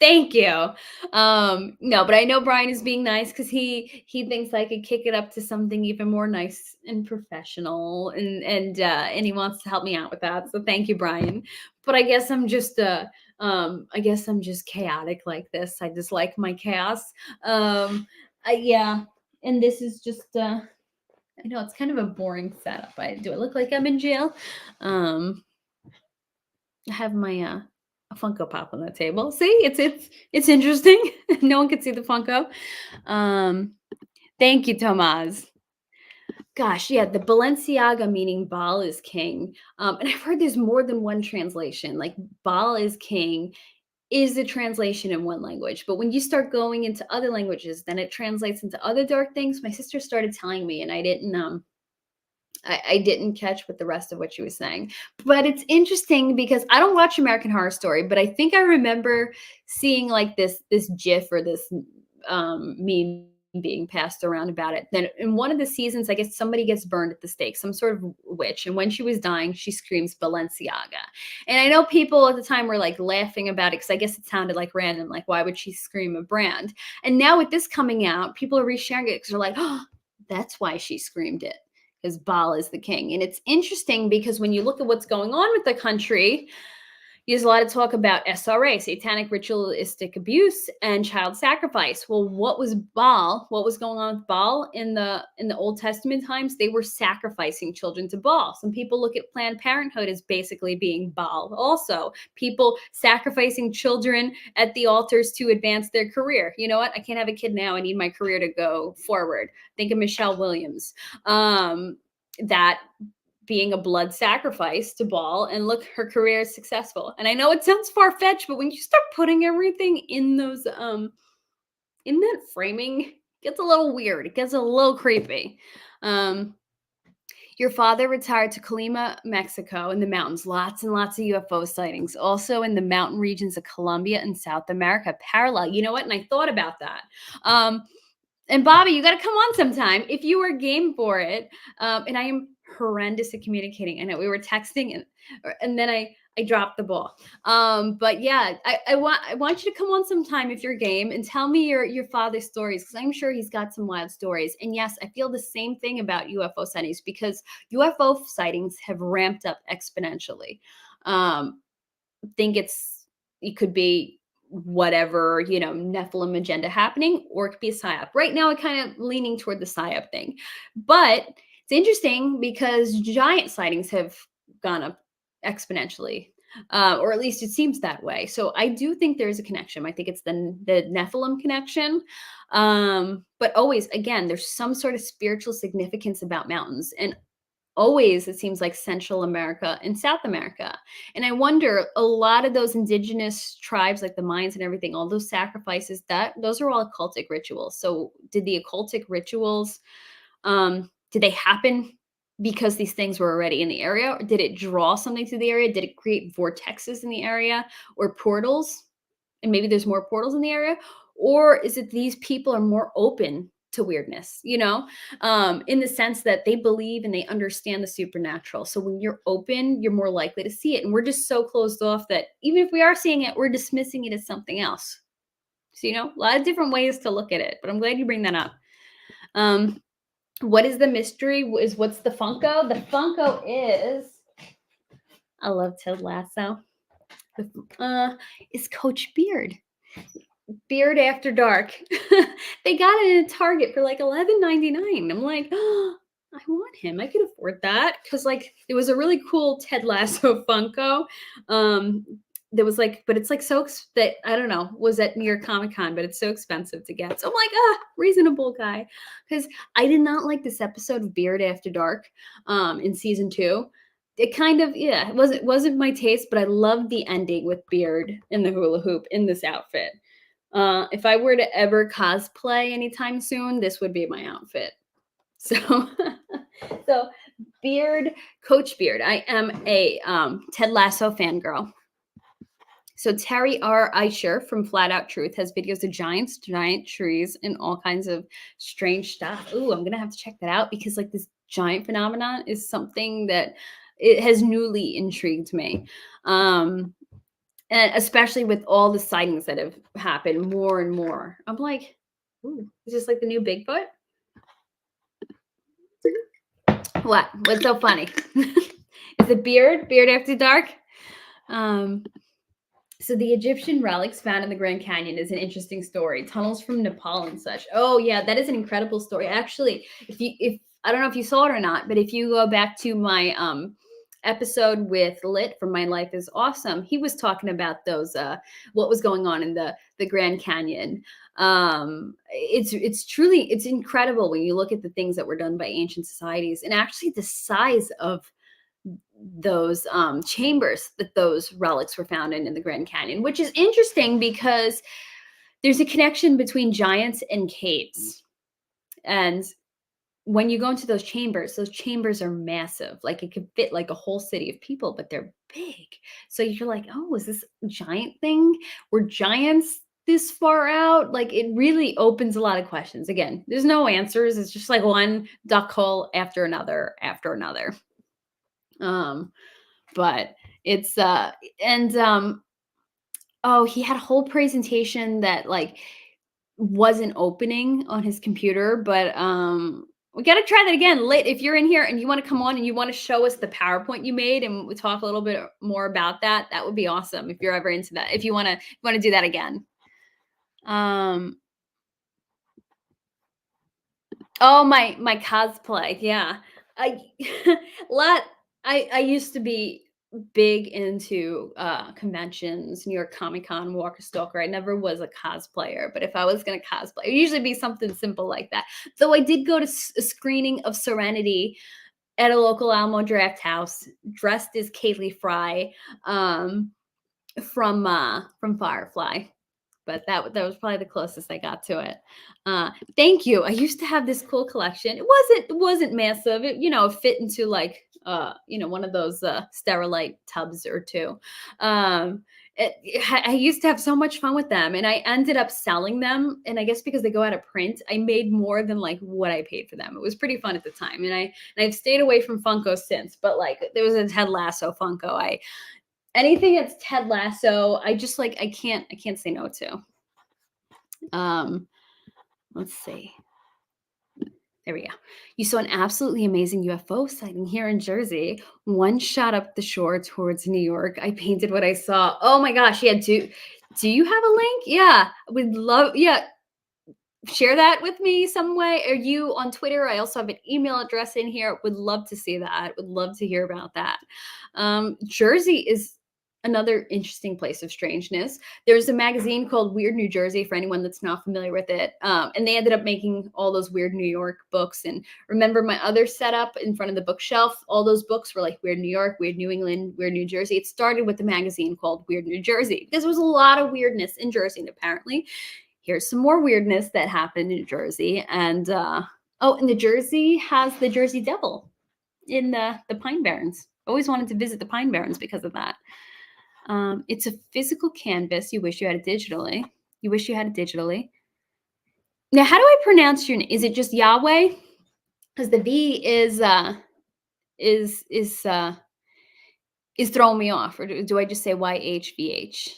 Thank you. No, but I know Brian is being nice because he thinks I could kick it up to something even more nice and professional, and he wants to help me out with that. So thank you, Brian. But I guess I'm just chaotic like this. I just like my chaos. Yeah, And this is just I know it's kind of a boring setup. Do I look like I'm in jail? I have my a Funko Pop on the table. See, it's interesting. No one can see the Funko. Um, thank you, Tomas. Gosh, yeah, the Balenciaga meaning Baal is king. And I've heard there's more than one translation. Like Baal is king is the translation in one language. But when you start going into other languages, then it translates into other dark things. My sister started telling me, and I didn't catch what the rest of what she was saying. But it's interesting because I don't watch American Horror Story, but I think I remember seeing like this GIF or this meme being passed around about it. Then in one of the seasons, I guess somebody gets burned at the stake, some sort of witch. And when she was dying, she screams Balenciaga. And I know people at the time were like laughing about it because I guess it sounded like random. Like, why would she scream a brand? And now with this coming out, people are resharing it because they're like, oh, that's why she screamed it, because Baal is the king. And it's interesting because when you look at what's going on with the country, there's a lot of talk about SRA, satanic ritualistic abuse, and child sacrifice. Well, what was Baal? What was going on with Baal in the Old Testament times? They were sacrificing children to Baal. Some people look at Planned Parenthood as basically being Baal. Also, people sacrificing children at the altars to advance their career. You know what? I can't have a kid now. I need my career to go forward. Think of Michelle Williams. That being a blood sacrifice to Baal, and look, her career is successful. And I know it sounds far-fetched, but when you start putting everything in those in that framing, it gets a little weird. It gets a little creepy. Your father retired to Colima, Mexico, in the mountains. Lots and lots of UFO sightings. Also in the mountain regions of Colombia and South America. Parallel. You know what? And I thought about that. And Bobby, you got to come on sometime if you were game for it. And I am horrendous at communicating. I know we were texting, and then I dropped the ball. But yeah, I want you to come on sometime if you're game and tell me your father's stories, because I'm sure he's got some wild stories. And yes, I feel the same thing about UFO sightings, because UFO sightings have ramped up exponentially. Think it could be whatever, Nephilim agenda happening, or it could be a psyop. Right now, I'm kind of leaning toward the psyop thing. But it's interesting because giant sightings have gone up exponentially. Or at least it seems that way. So I do think there is a connection. I think it's the Nephilim connection. But always, again, there's some sort of spiritual significance about mountains. And always it seems like Central America and South America. And I wonder, a lot of those indigenous tribes, like the Mayans and everything, all those sacrifices, those are all occultic rituals. So did the occultic rituals, did they happen because these things were already in the area? Or did it draw something to the area? Did it create vortexes in the area or portals? And maybe there's more portals in the area? Or is it these people are more open to weirdness, in the sense that they believe and they understand the supernatural. So when you're open, you're more likely to see it. And we're just so closed off that even if we are seeing it, we're dismissing it as something else. So, a lot of different ways to look at it, but I'm glad you bring that up. What is the mystery? What's the Funko? The Funko is, I love Ted Lasso. Is Coach Beard. Beard After Dark. They got it in a Target for like $11.99. I'm like, oh, I want him. I could afford that, because it was a really cool Ted Lasso Funko. There was but it's so that I don't know, was at New York Comic Con, but it's so expensive to get. So I'm like, reasonable guy, because I did not like this episode of Beard After Dark in season 2. It kind of, it wasn't my taste, but I loved the ending with Beard in the hula hoop in this outfit. If I were to ever cosplay anytime soon, this would be my outfit. So, so Beard, Coach Beard. I am a Ted Lasso fangirl. So Terry R. Eicher from Flat Out Truth has videos of giants, giant trees, and all kinds of strange stuff. Ooh, I'm gonna have to check that out, because this giant phenomenon is something that it has newly intrigued me. And especially with all the sightings that have happened more and more. I'm like, ooh, is this the new Bigfoot? What? What's so funny? Is it Beard After Dark? So the Egyptian relics found in the Grand Canyon is an interesting story. Tunnels from Nepal and such. Oh yeah, that is an incredible story. Actually, if I don't know if you saw it or not, but if you go back to my episode with Lit from My Life is Awesome, he was talking about those what was going on in the Grand Canyon. It's truly it's incredible when you look at the things that were done by ancient societies and actually the size of those chambers that those relics were found in the Grand Canyon, which is interesting because there's a connection between giants and caves. And when you go into those chambers are massive. Like it could fit like a whole city of people, but they're big. So you're like, oh, is this a giant thing? Were giants this far out? Like it really opens a lot of questions. Again, there's no answers. It's just like one duck hole after another after another. Um, but it's and oh, he had a whole presentation that like wasn't opening on his computer, but we got to try that again. Lit, if you're in here and you want to come on and you want to show us the PowerPoint you made and we talk a little bit more about that, that would be awesome if you're ever into that. If you want to do that again. Um Oh, my cosplay, yeah. I lot I used to be big into, conventions, New York Comic Con, Walker Stalker. I never was a cosplayer, but if I was gonna cosplay, it'd usually be something simple like that. Though I did go to a screening of Serenity at a local Alamo Draft House, dressed as Kaylee Fry, um, from Firefly, but that was probably the closest I got to it. Thank you. I used to have this cool collection. It wasn't massive. It fit into like one of those Sterilite tubs or two. I used to have so much fun with them, and I ended up selling them. And I guess because they go out of print, I made more than like what I paid for them. It was pretty fun at the time, and I've stayed away from Funko since. But like there was a Ted Lasso Funko. I Anything that's Ted Lasso, I just like I can't say no to. Um, let's see. There we go. You saw an absolutely amazing UFO sighting here in Jersey. One shot up the shore towards New York. I painted what I saw. Oh my gosh, yeah. Do you have a link? Yeah, we'd love. Yeah, share that with me some way. Are you on Twitter? I also have an email address in here. Would love to see that. Would love to hear about that. Jersey is another interesting place of strangeness. There's a magazine called Weird New Jersey for anyone that's not familiar with it. And they ended up making all those Weird New York books. And remember my other setup in front of the bookshelf? All those books were like Weird New York, Weird New England, Weird New Jersey. It started with the magazine called Weird New Jersey because there was a lot of weirdness in Jersey. And apparently here's some more weirdness that happened in Jersey. And and the Jersey has the Jersey Devil in the Pine Barrens. Always wanted to visit the Pine Barrens because of that. It's a physical canvas. You wish you had it digitally. You wish you had it digitally. Now, how do I pronounce your name? Is it just Yahweh? Because the V is is throwing me off, or do I just say YHVH?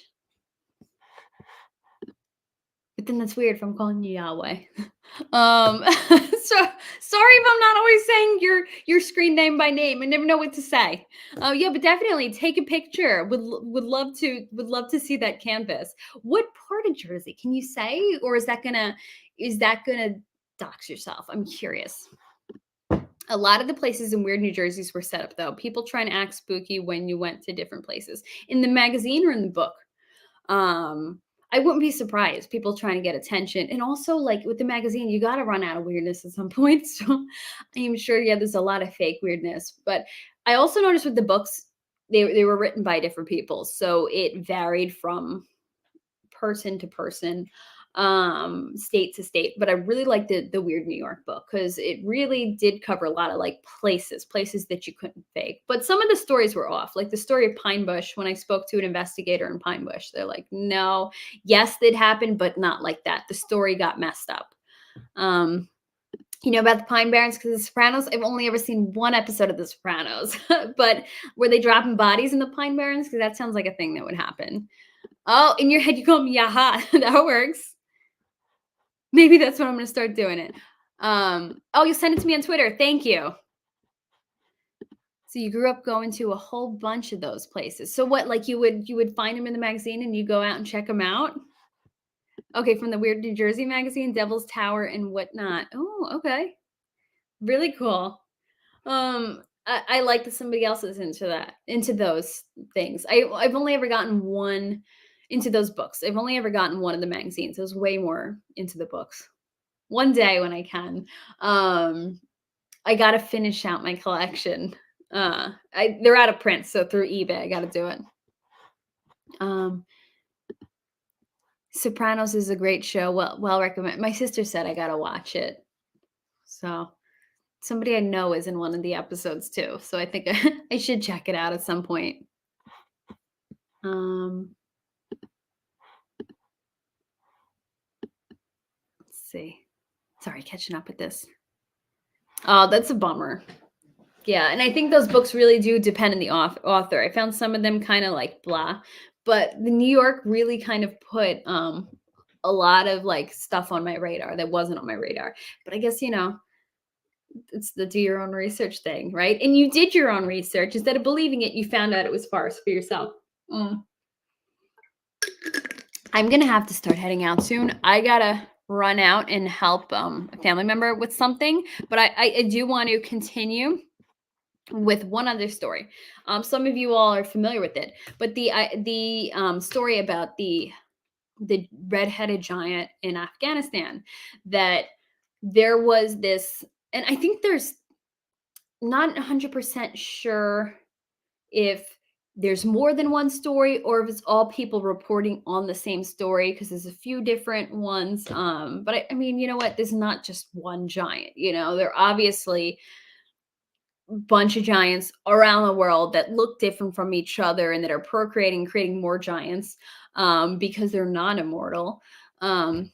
But then that's weird if I'm calling you Yahweh. So sorry if I'm not always saying your screen name by name. I never know what to say. Oh yeah, but definitely take a picture. Would love to see that canvas. What part of Jersey can you say, or is that gonna dox yourself? I'm curious. A lot of the places in Weird New Jerseys were set up though. People trying to act spooky when you went to different places in the magazine or in the book. Um, I wouldn't be surprised. People trying to get attention. And also, like with the magazine, you got to run out of weirdness at some point. So I'm sure, yeah, there's a lot of fake weirdness. But I also noticed with the books, they were written by different people. So it varied from person to person, state to state. But I really liked the Weird New York book because it really did cover a lot of like places that you couldn't fake. But some of the stories were off, like the story of Pine Bush. When I spoke to an investigator in Pine Bush, they're like, no, yes, it happened, but not like that. The story got messed up. um you know about the Pine Barrens because the Sopranos? I've only ever seen one episode of the Sopranos. But were they dropping bodies in the Pine Barrens? Because that sounds like a thing that would happen. Oh, in your head, you call me Yaha. That works. Maybe that's what I'm gonna start doing it. Oh, you send it to me on Twitter. Thank you. So you grew up going to a whole bunch of those places. So what, like you would find them in the magazine and you go out and check them out? Okay, from the Weird New Jersey magazine, Devil's Tower and whatnot. Oh, okay. Really cool. I like that somebody else is into those things. I've only ever gotten one into those books. I've only ever gotten one of the magazines. I was way more into the books. One day when I can. Um, I gotta finish out my collection. They're out of print, so through eBay, I gotta do it. Um, Sopranos is a great show. Well recommend. My sister said I gotta watch it. So somebody I know is in one of the episodes too. So I think I should check it out at some point. Um, let's see. Sorry, catching up with this. Oh, that's a bummer. Yeah, and I think those books really do depend on the author. I found some of them kind of like blah, but the New York really kind of put a lot of like stuff on my radar that wasn't on my radar. But I guess it's the do your own research thing, right? And you did your own research instead of believing it. You found out it was farce for yourself. Mm. I'm gonna have to start heading out soon. I gotta run out and help a family member with something, but I do want to continue with one other story. Some of you all are familiar with it, but the story about the redheaded giant in Afghanistan, that there was this, and I think there's not 100% sure if there's more than one story or if it's all people reporting on the same story, because there's a few different ones. But I mean, you know what? There's not just one giant. There are obviously a bunch of giants around the world that look different from each other and that are procreating, creating more giants, because they're not immortal. Um,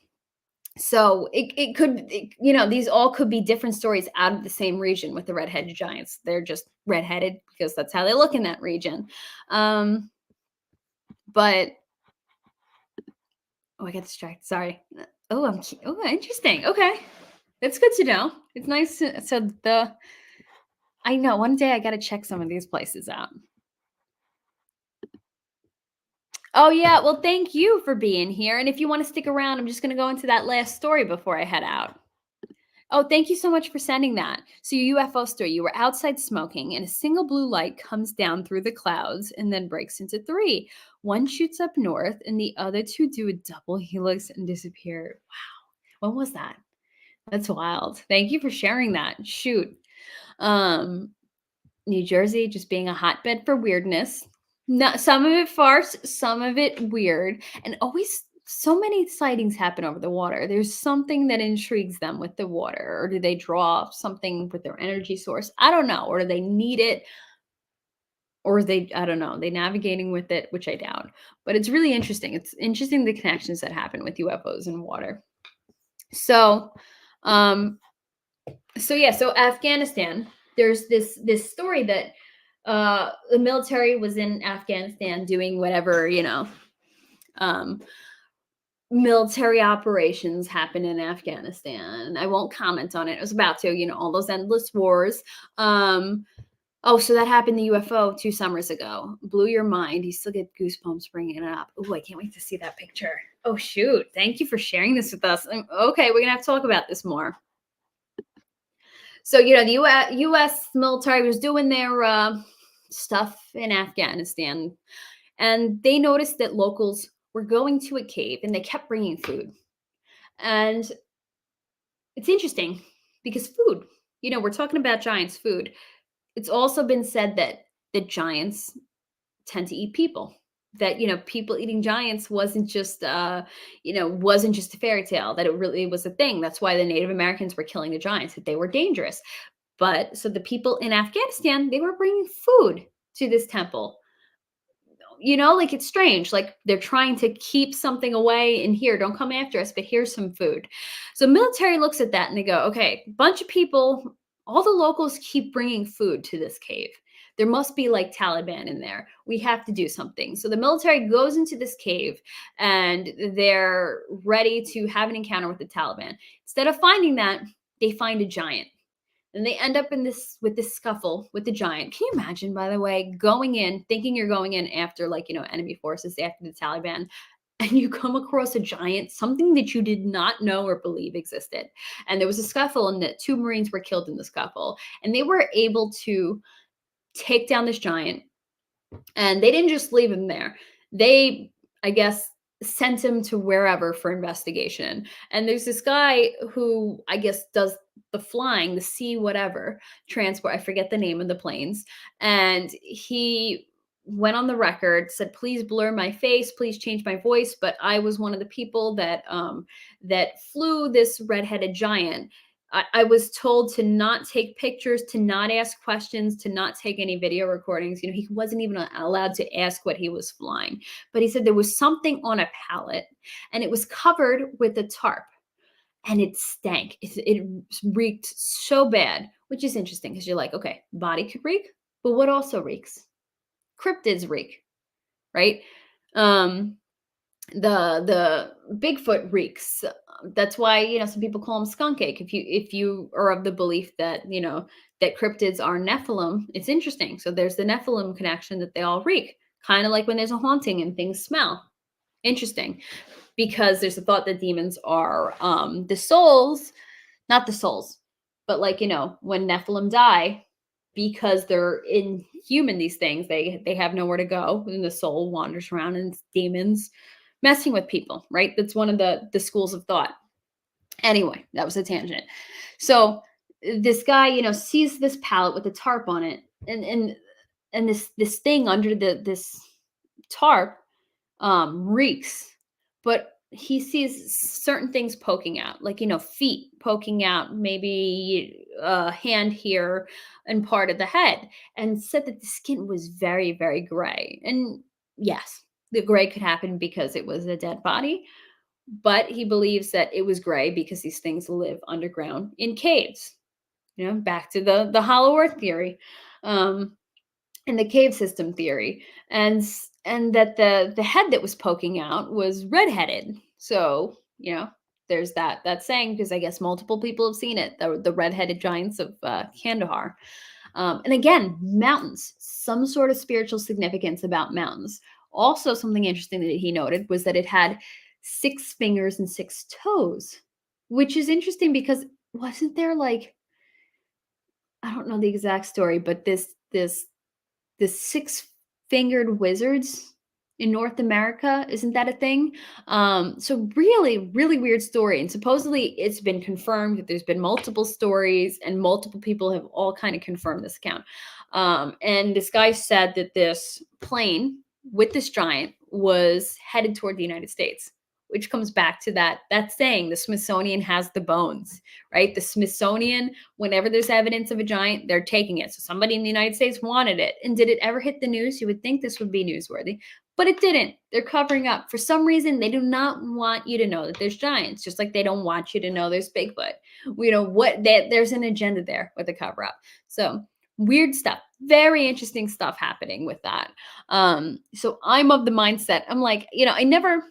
so these all could be different stories out of the same region with the redheaded giants. They're just redheaded because that's how they look in that region. But oh, I got distracted. Sorry. Oh, interesting. Okay. That's good to know. It's nice I know one day I got to check some of these places out. Oh yeah, well thank you for being here. And if you want to stick around, I'm just going to go into that last story before I head out. Oh, thank you so much for sending that. So, your UFO story, you were outside smoking, and a single blue light comes down through the clouds and then breaks into three. One shoots up north, and the other two do a double helix and disappear. Wow. When was that? That's wild. Thank you for sharing that. Shoot. Um, New Jersey just being a hotbed for weirdness. Not some of it farce, some of it weird, and always so many sightings happen over the water. There's something that intrigues them with the water, or do they draw something with their energy source? I don't know, or do they need it, or they I don't know, they navigating with it, which I doubt. But it's really interesting. It's interesting the connections that happen with UFOs and water. So, um, so Afghanistan, there's this story that the military was in Afghanistan doing whatever, um military operations happen in Afghanistan. I won't comment on it. It was about to, all those endless wars. Oh, so that happened the UFO 2 summers ago. Blew your mind. You still get goosebumps bringing it up. Oh, I can't wait to see that picture. Oh shoot. Thank you for sharing this with us. Okay, we're gonna have to talk about this more. So, the US military was doing their stuff in Afghanistan, and they noticed that locals were going to a cave and they kept bringing food. And it's interesting because food, we're talking about giants' food. It's also been said that the giants tend to eat people. That people eating giants wasn't just a fairy tale. That it really was a thing. That's why the Native Americans were killing the giants. That they were dangerous. But so the people in Afghanistan, they were bringing food to this temple. Like it's strange. Like they're trying to keep something away and here, don't come after us, but here's some food. So military looks at that and they go, okay, bunch of people, all the locals keep bringing food to this cave. There must be like Taliban in there. We have to do something. So the military goes into this cave and they're ready to have an encounter with the Taliban. Instead of finding that, they find a giant. And they end up in this with this scuffle with the giant. Can you imagine, by the way, going in, thinking you're going in after, like, enemy forces, after the Taliban, and you come across a giant, something that you did not know or believe existed. And there was a scuffle, and that two Marines were killed in the scuffle. And they were able to take down this giant, and they didn't just leave him there. They, I guess, sent him to wherever for investigation. And there's this guy who, I guess, does the flying, the sea, whatever transport. I forget the name of the planes. And he went on the record, said, "Please blur my face, please change my voice, but I was one of the people that flew this red-headed giant. I was told to not take pictures, to not ask questions, to not take any video recordings." He wasn't even allowed to ask what he was flying. But he said there was something on a pallet, and it was covered with a tarp, and it stank. It reeked so bad, which is interesting because you're like, okay, body could reek, but what also reeks? Cryptids reek, right? Um, the Bigfoot reeks. That's why some people call them skunk ache. If you are of the belief that that cryptids are Nephilim, it's interesting. So there's the Nephilim connection, that they all reek, kind of like when there's a haunting and things smell. Interesting, because there's a thought that demons are the souls, not the souls, but like when Nephilim die, because they're inhuman, these things, they have nowhere to go, and the soul wanders around, and it's demons messing with people, right? That's one of the schools of thought. Anyway, that was a tangent. So this guy, sees this pallet with a tarp on it, and this thing under this tarp reeks, but he sees certain things poking out, like feet poking out, maybe a hand here and part of the head, and said that the skin was very, very gray. And yes, the gray could happen because it was a dead body, but he believes that it was gray because these things live underground in caves. Back to the hollow earth theory. And the cave system theory, and that the head that was poking out was redheaded. So there's that saying, because I guess multiple people have seen it, the redheaded giants of Kandahar. And again, mountains, some sort of spiritual significance about mountains. Also, something interesting that he noted was that it had 6 fingers and 6 toes, which is interesting because wasn't there, like, I don't know the exact story, but the six-fingered wizards in North America. Isn't that a thing? So really, really weird story. And supposedly it's been confirmed that there's been multiple stories, and multiple people have all kind of confirmed this account. And this guy said that this plane with this giant was headed toward the United States, which comes back to that saying, the Smithsonian has the bones, right? The Smithsonian, whenever there's evidence of a giant, they're taking it. So somebody in the United States wanted it. And did it ever hit the news? You would think this would be newsworthy, but it didn't. They're covering up. For some reason, they do not want you to know that there's giants, just like they don't want you to know there's Bigfoot. There's an agenda there with the cover up. So weird stuff. Very interesting stuff happening with that. So I'm of the mindset, I'm like, I never,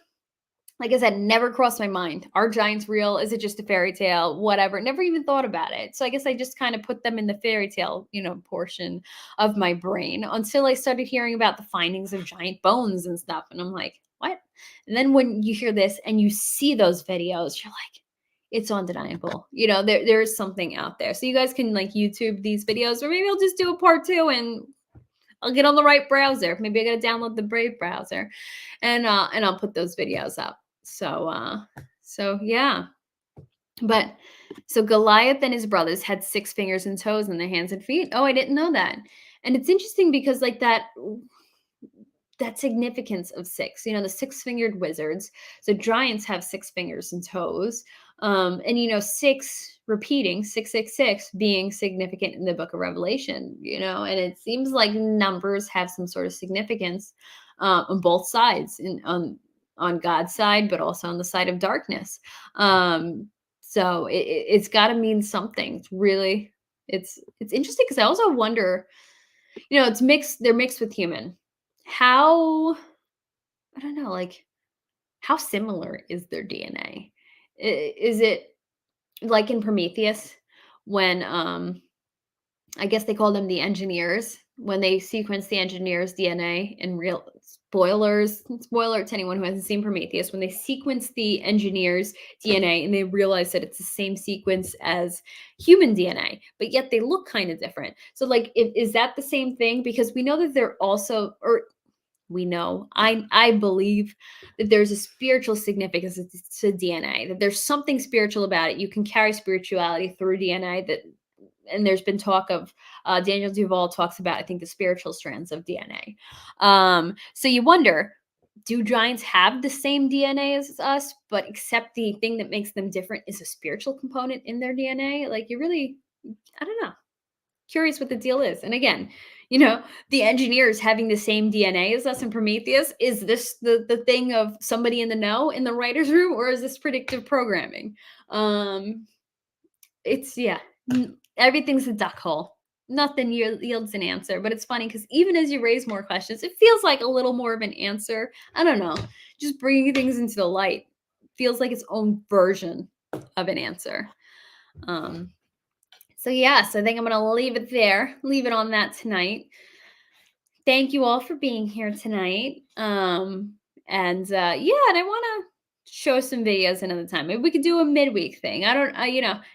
like I said, never crossed my mind. Are giants real? Is it just a fairy tale? Whatever. Never even thought about it. So I guess I just kind of put them in the fairy tale, portion of my brain, until I started hearing about the findings of giant bones and stuff. And I'm like, what? And then when you hear this and you see those videos, you're like, it's undeniable. There is something out there. So you guys can, like, YouTube these videos, or maybe I'll just do a part 2, and I'll get on the right browser. Maybe I gotta download the Brave browser, and I'll put those videos up. So yeah. But so Goliath and his brothers had 6 fingers and toes in their hands and feet. Oh, I didn't know that. And it's interesting because, like, that significance of six, the 6-fingered wizards. So giants have 6 fingers and toes. And six repeating, 666 being significant in the book of Revelation, and it seems like numbers have some sort of significance on both sides, on God's side, but also on the side of darkness. So it's got to mean something. It's interesting, because I also wonder, it's mixed. They're mixed with human. How, I don't know, like, how similar is their DNA? Is it like in Prometheus, when I guess they call them the engineers when they sequence the engineer's DNA in real spoiler to anyone who hasn't seen Prometheus, when they sequence the engineer's DNA and they realize that it's the same sequence as human DNA, but yet they look kind of different. So like is that the same thing? Because we know that they're also, or we know, I believe that there's a spiritual significance to DNA, that there's something spiritual about it. You can carry spirituality through DNA, that and there's been talk of Daniel Duval talks about, I think, the spiritual strands of DNA. So you wonder, do giants have the same DNA as us, but except the thing that makes them different is a spiritual component in their DNA? Like you really, I don't know. Curious what the deal is. And again, the engineers having the same DNA as us in Prometheus, is this the thing of somebody in the know in the writer's room, or is this predictive programming? It's yeah, everything's a duck hole. Nothing yields an answer, but it's funny because even as you raise more questions, it feels like a little more of an answer. I don't know, just bringing things into the light feels like its own version of an answer. So yes, I think I'm gonna leave it there, leave it on that tonight. Thank you all for being here tonight. And I want to show some videos another time. Maybe we could do a midweek thing. I don't,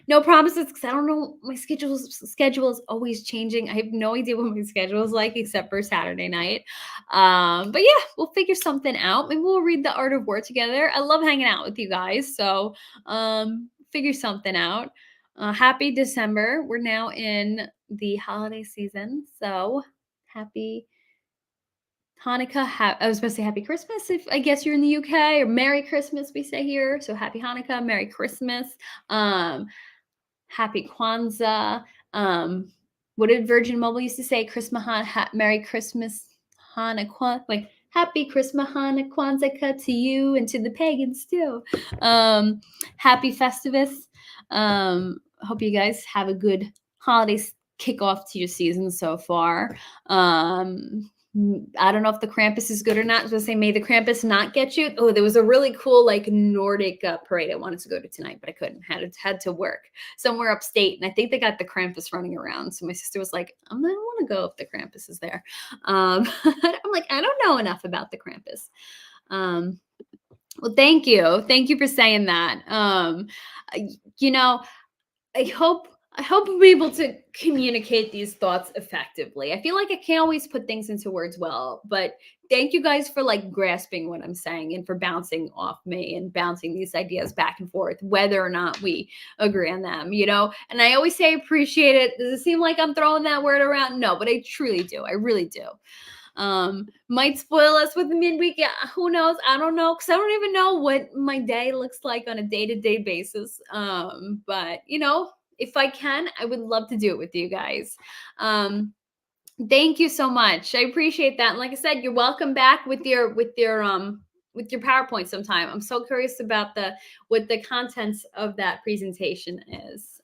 no promises because I don't know. My schedule is always changing. I have no idea what my schedule is like except for Saturday night. But yeah, we'll figure something out. Maybe we'll read The Art of War together. I love hanging out with you guys. So figure something out. Happy December. We're now in the holiday season. So happy Hanukkah. I was supposed to say Happy Christmas if I guess you're in the UK, or Merry Christmas, we say here. So Happy Hanukkah, Merry Christmas, Happy Kwanzaa. What did Virgin Mobile used to say? Christmas, Merry Christmas, Hanukkah. Like Happy Christmas, Hanukkah, Kwanzaa to you and to the pagans too. Happy Festivus. Hope you guys have a good holiday kickoff to your season so far. I don't know if the Krampus is good or not. I was going to say, may the Krampus not get you. Oh, there was a really cool like Nordic parade I wanted to go to tonight, but I couldn't. Had to work somewhere upstate, and I think they got the Krampus running around. So my sister was like, "I don't want to go if the Krampus is there." I'm like, I don't know enough about the Krampus. Well, thank you for saying that. You know, I hope I'm able to communicate these thoughts effectively. I feel like I can't always put things into words well, but thank you guys for like grasping what I'm saying and for bouncing off me and bouncing these ideas back and forth, whether or not we agree on them, And I always say I appreciate it. Does it seem like I'm throwing that word around? No, but I truly do. I really do. Might spoil us with the midweek. Yeah, who knows? I don't know, because I don't even know what my day looks like on a day-to-day basis. But if I can, I would love to do it with you guys. Thank you so much. I appreciate that. And like I said, you're welcome back with your PowerPoint sometime. I'm so curious about what the contents of that presentation is.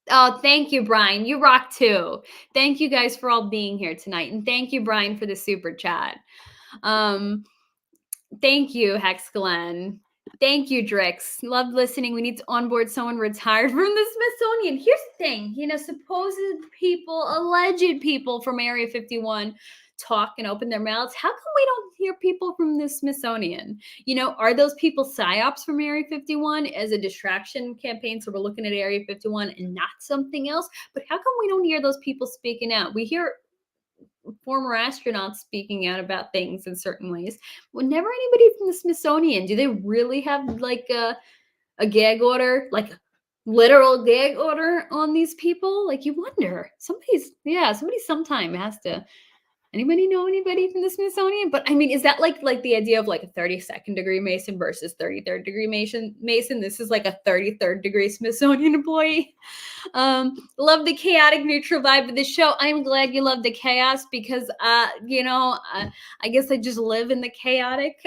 Oh, thank you, Brian. You rock too. Thank you guys for all being here tonight. And thank you, Brian, for the super chat. Thank you, Hex Glenn. Thank you, Drix. Love listening. We need to onboard someone retired from the Smithsonian. Here's the thing, supposed people, alleged people from Area 51 talk and open their mouths. How come we don't hear people from the Smithsonian? Are those people psyops from Area 51 as a distraction campaign? So we're looking at Area 51 and not something else. But how come we don't hear those people speaking out? We hear former astronauts speaking out about things in certain ways. Well, never anybody from the Smithsonian. Do they really have like a gag order, like a literal gag order on these people? Like you wonder. Somebody sometime has to. Anybody know anybody from the Smithsonian? But I mean, is that like the idea of like a 32nd degree Mason versus 33rd degree Mason? This is like a 33rd degree Smithsonian employee. Love the chaotic neutral vibe of the show. I'm glad you love the chaos because I guess I just live in the chaotic.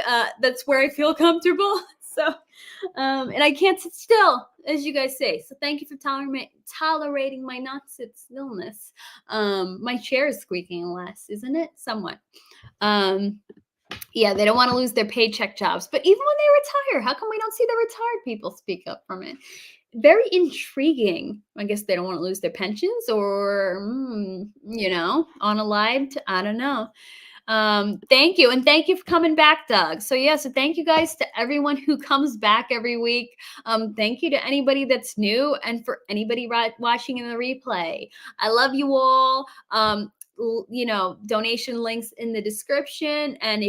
That's where I feel comfortable. So and I can't sit still, as you guys say. So thank you for tolerating my not sit stillness. My chair is squeaking less, isn't it? Somewhat. Yeah, they don't want to lose their paycheck jobs. But even when they retire, how come we don't see the retired people speak up from it? very intriguing. I guess they don't want to lose their pensions or, unalived. I don't know. Thank you. And thank you for coming back, Doug. So yeah, so thank you guys to everyone who comes back every week. Thank you to anybody that's new and for anybody watching in the replay. I love you all. Donation links in the description. And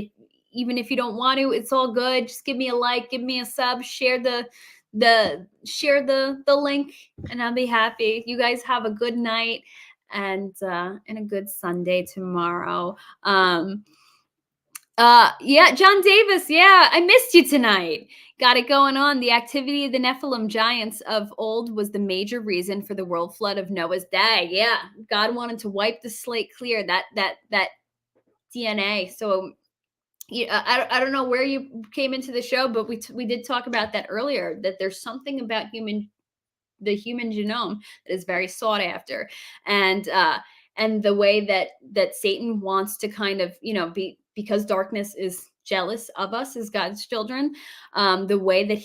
even if you don't want to, it's all good. Just give me a like, give me a sub, share the link, and I'll be happy. You guys have a good night and a good Sunday tomorrow. Yeah, John Davis. Yeah, I missed you tonight. Got it going on. The activity of the Nephilim giants of old was the major reason for the world flood of Noah's day. Yeah, God wanted to wipe the slate clear. That DNA. So yeah, I don't know where you came into the show, but we did talk about that earlier. That there's something about the human genome that is very sought after, and the way that Satan wants to kind of be, because darkness is jealous of us as God's children. The way that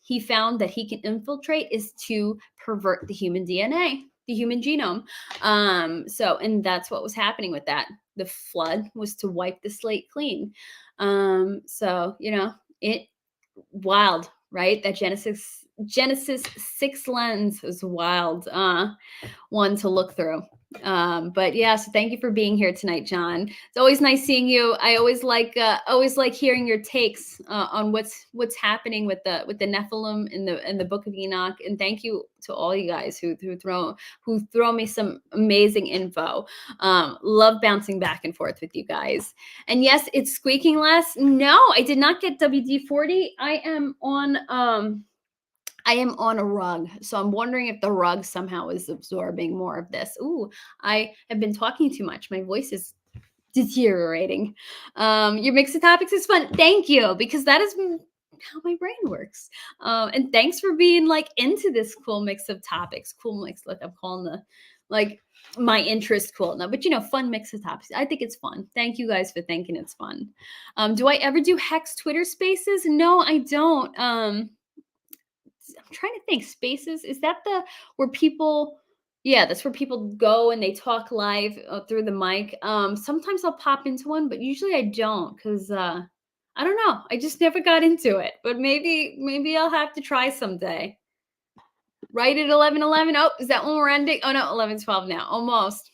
he found that he can infiltrate is to pervert the human DNA, the human genome. And that's what was happening with that. The flood was to wipe the slate clean. It wild, right? That Genesis 6 lens is wild one to look through. But yeah, so thank you for being here tonight, John. It's always nice seeing you. I always like hearing your takes on what's happening with the Nephilim in the Book of Enoch. And thank you to all you guys who throw me some amazing info. Love bouncing back and forth with you guys. And yes, it's squeaking less. No, I did not get WD-40. I am on a rug. So I'm wondering if the rug somehow is absorbing more of this. Ooh, I have been talking too much. My voice is deteriorating. Your mix of topics is fun. Thank you, because that is how my brain works. And thanks for being like into this cool mix of topics. Cool mix. Look, I'm calling my interest cool now, but fun mix of topics. I think it's fun. Thank you guys for thinking it's fun. Do I ever do Hex Twitter spaces? No, I don't. I'm trying to think. Spaces, is that the where people? Yeah, that's where people go and they talk live through the mic. Sometimes I'll pop into one, but usually I don't because I don't know. I just never got into it. But maybe I'll have to try someday. Right at 11:11. Oh, is that when we're ending? Oh no, 11:12 now. Almost.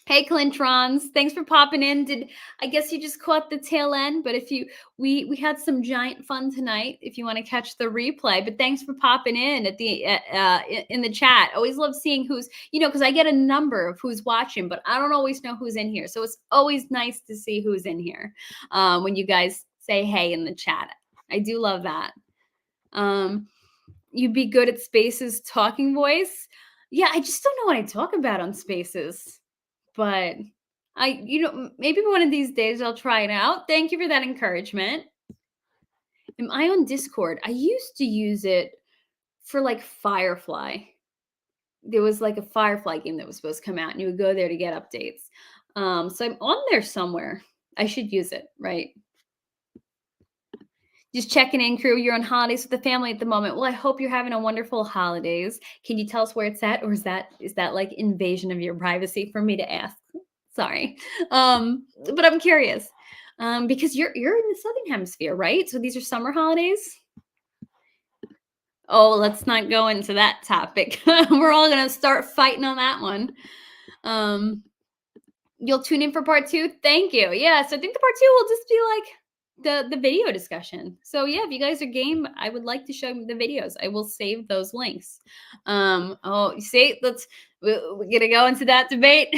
Hey, Clintrons, thanks for popping in. I guess you just caught the tail end, but if you we had some giant fun tonight. If you want to catch the replay, but thanks for popping in in the chat. Always love seeing who's because I get a number of who's watching, but I don't always know who's in here. So it's always nice to see who's in here when you guys say hey in the chat. I do love that. You'd be good at Spaces talking voice. Yeah, I just don't know what I talk about on Spaces. But maybe one of these days I'll try it out. Thank you for that encouragement. Am I on Discord? I used to use it for like Firefly. There was like a Firefly game that was supposed to come out, and you would go there to get updates. So I'm on there somewhere. I should use it, right? Just checking in, crew. You're on holidays with the family at the moment. Well, I hope you're having a wonderful holidays. Can you tell us where it's at, or is that like invasion of your privacy for me to ask? Sorry. But I'm curious. Because you're in the southern hemisphere, right? So these are summer holidays. Oh, let's not go into that topic. We're all gonna start fighting on that one. You'll tune in for part 2. Thank you. Yeah, so I think the part 2 will just be like the video discussion. So yeah, if you guys are game, I would like to show the videos. I will save those links. You see, we're gonna go into that debate.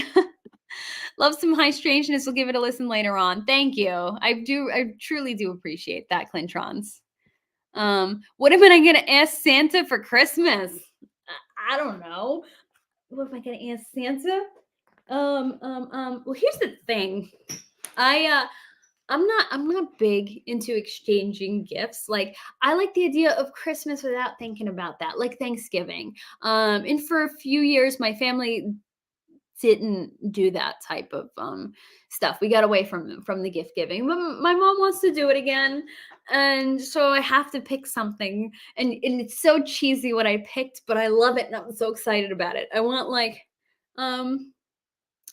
Love some high strangeness. We'll give it a listen later on. Thank you. I truly do appreciate that, Clintrons. What am I gonna ask Santa for Christmas? I don't know. What am I gonna ask Santa? Well, here's the thing. I'm not big into exchanging gifts. Like, I like the idea of Christmas without thinking about that, like Thanksgiving. And for a few years, my family didn't do that type of stuff. We got away from the gift giving. My mom wants to do it again, And so I have to pick something, and it's so cheesy what I picked, but I love it and I'm so excited about it. I want um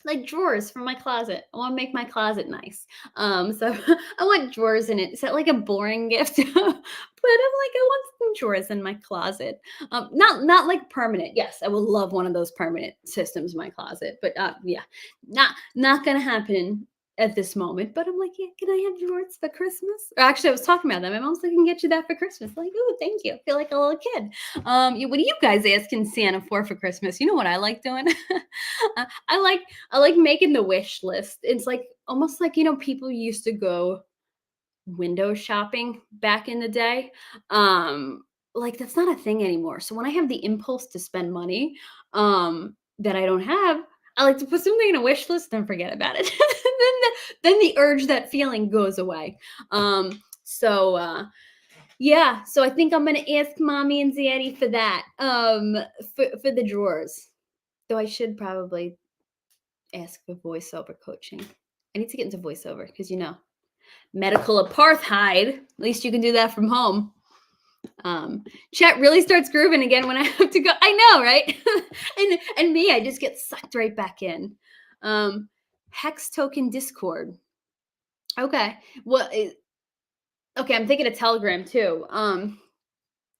like drawers for my closet. I want to make my closet nice. So I want drawers in it. Is that like a boring gift? But I'm like, I want some drawers in my closet. Not like permanent. Yes, I would love one of those permanent systems in my closet. But yeah, not gonna happen at this moment. But I'm like, yeah, can I have drawers for Christmas? Or actually, I was talking about that. My mom's like, I can get you that for Christmas. Like, oh, thank you. I feel like a little kid. What are you guys asking Santa for Christmas? You know what I like doing? I like making the wish list. It's like almost like, people used to go window shopping back in the day. Um, like that's not a thing anymore. So when I have the impulse to spend money that I don't have, I like to put something in a wish list and forget about it. then the urge, that feeling goes away. Yeah, so I think I'm gonna ask mommy and daddy for that. For the drawers. Though I should probably ask for voiceover coaching. I need to get into voiceover because medical apartheid. At least you can do that from home. Chat really starts grooving again when I have to go. I know, right? and me, I just get sucked right back in. Hex token Discord. Okay. Okay, I'm thinking of Telegram too.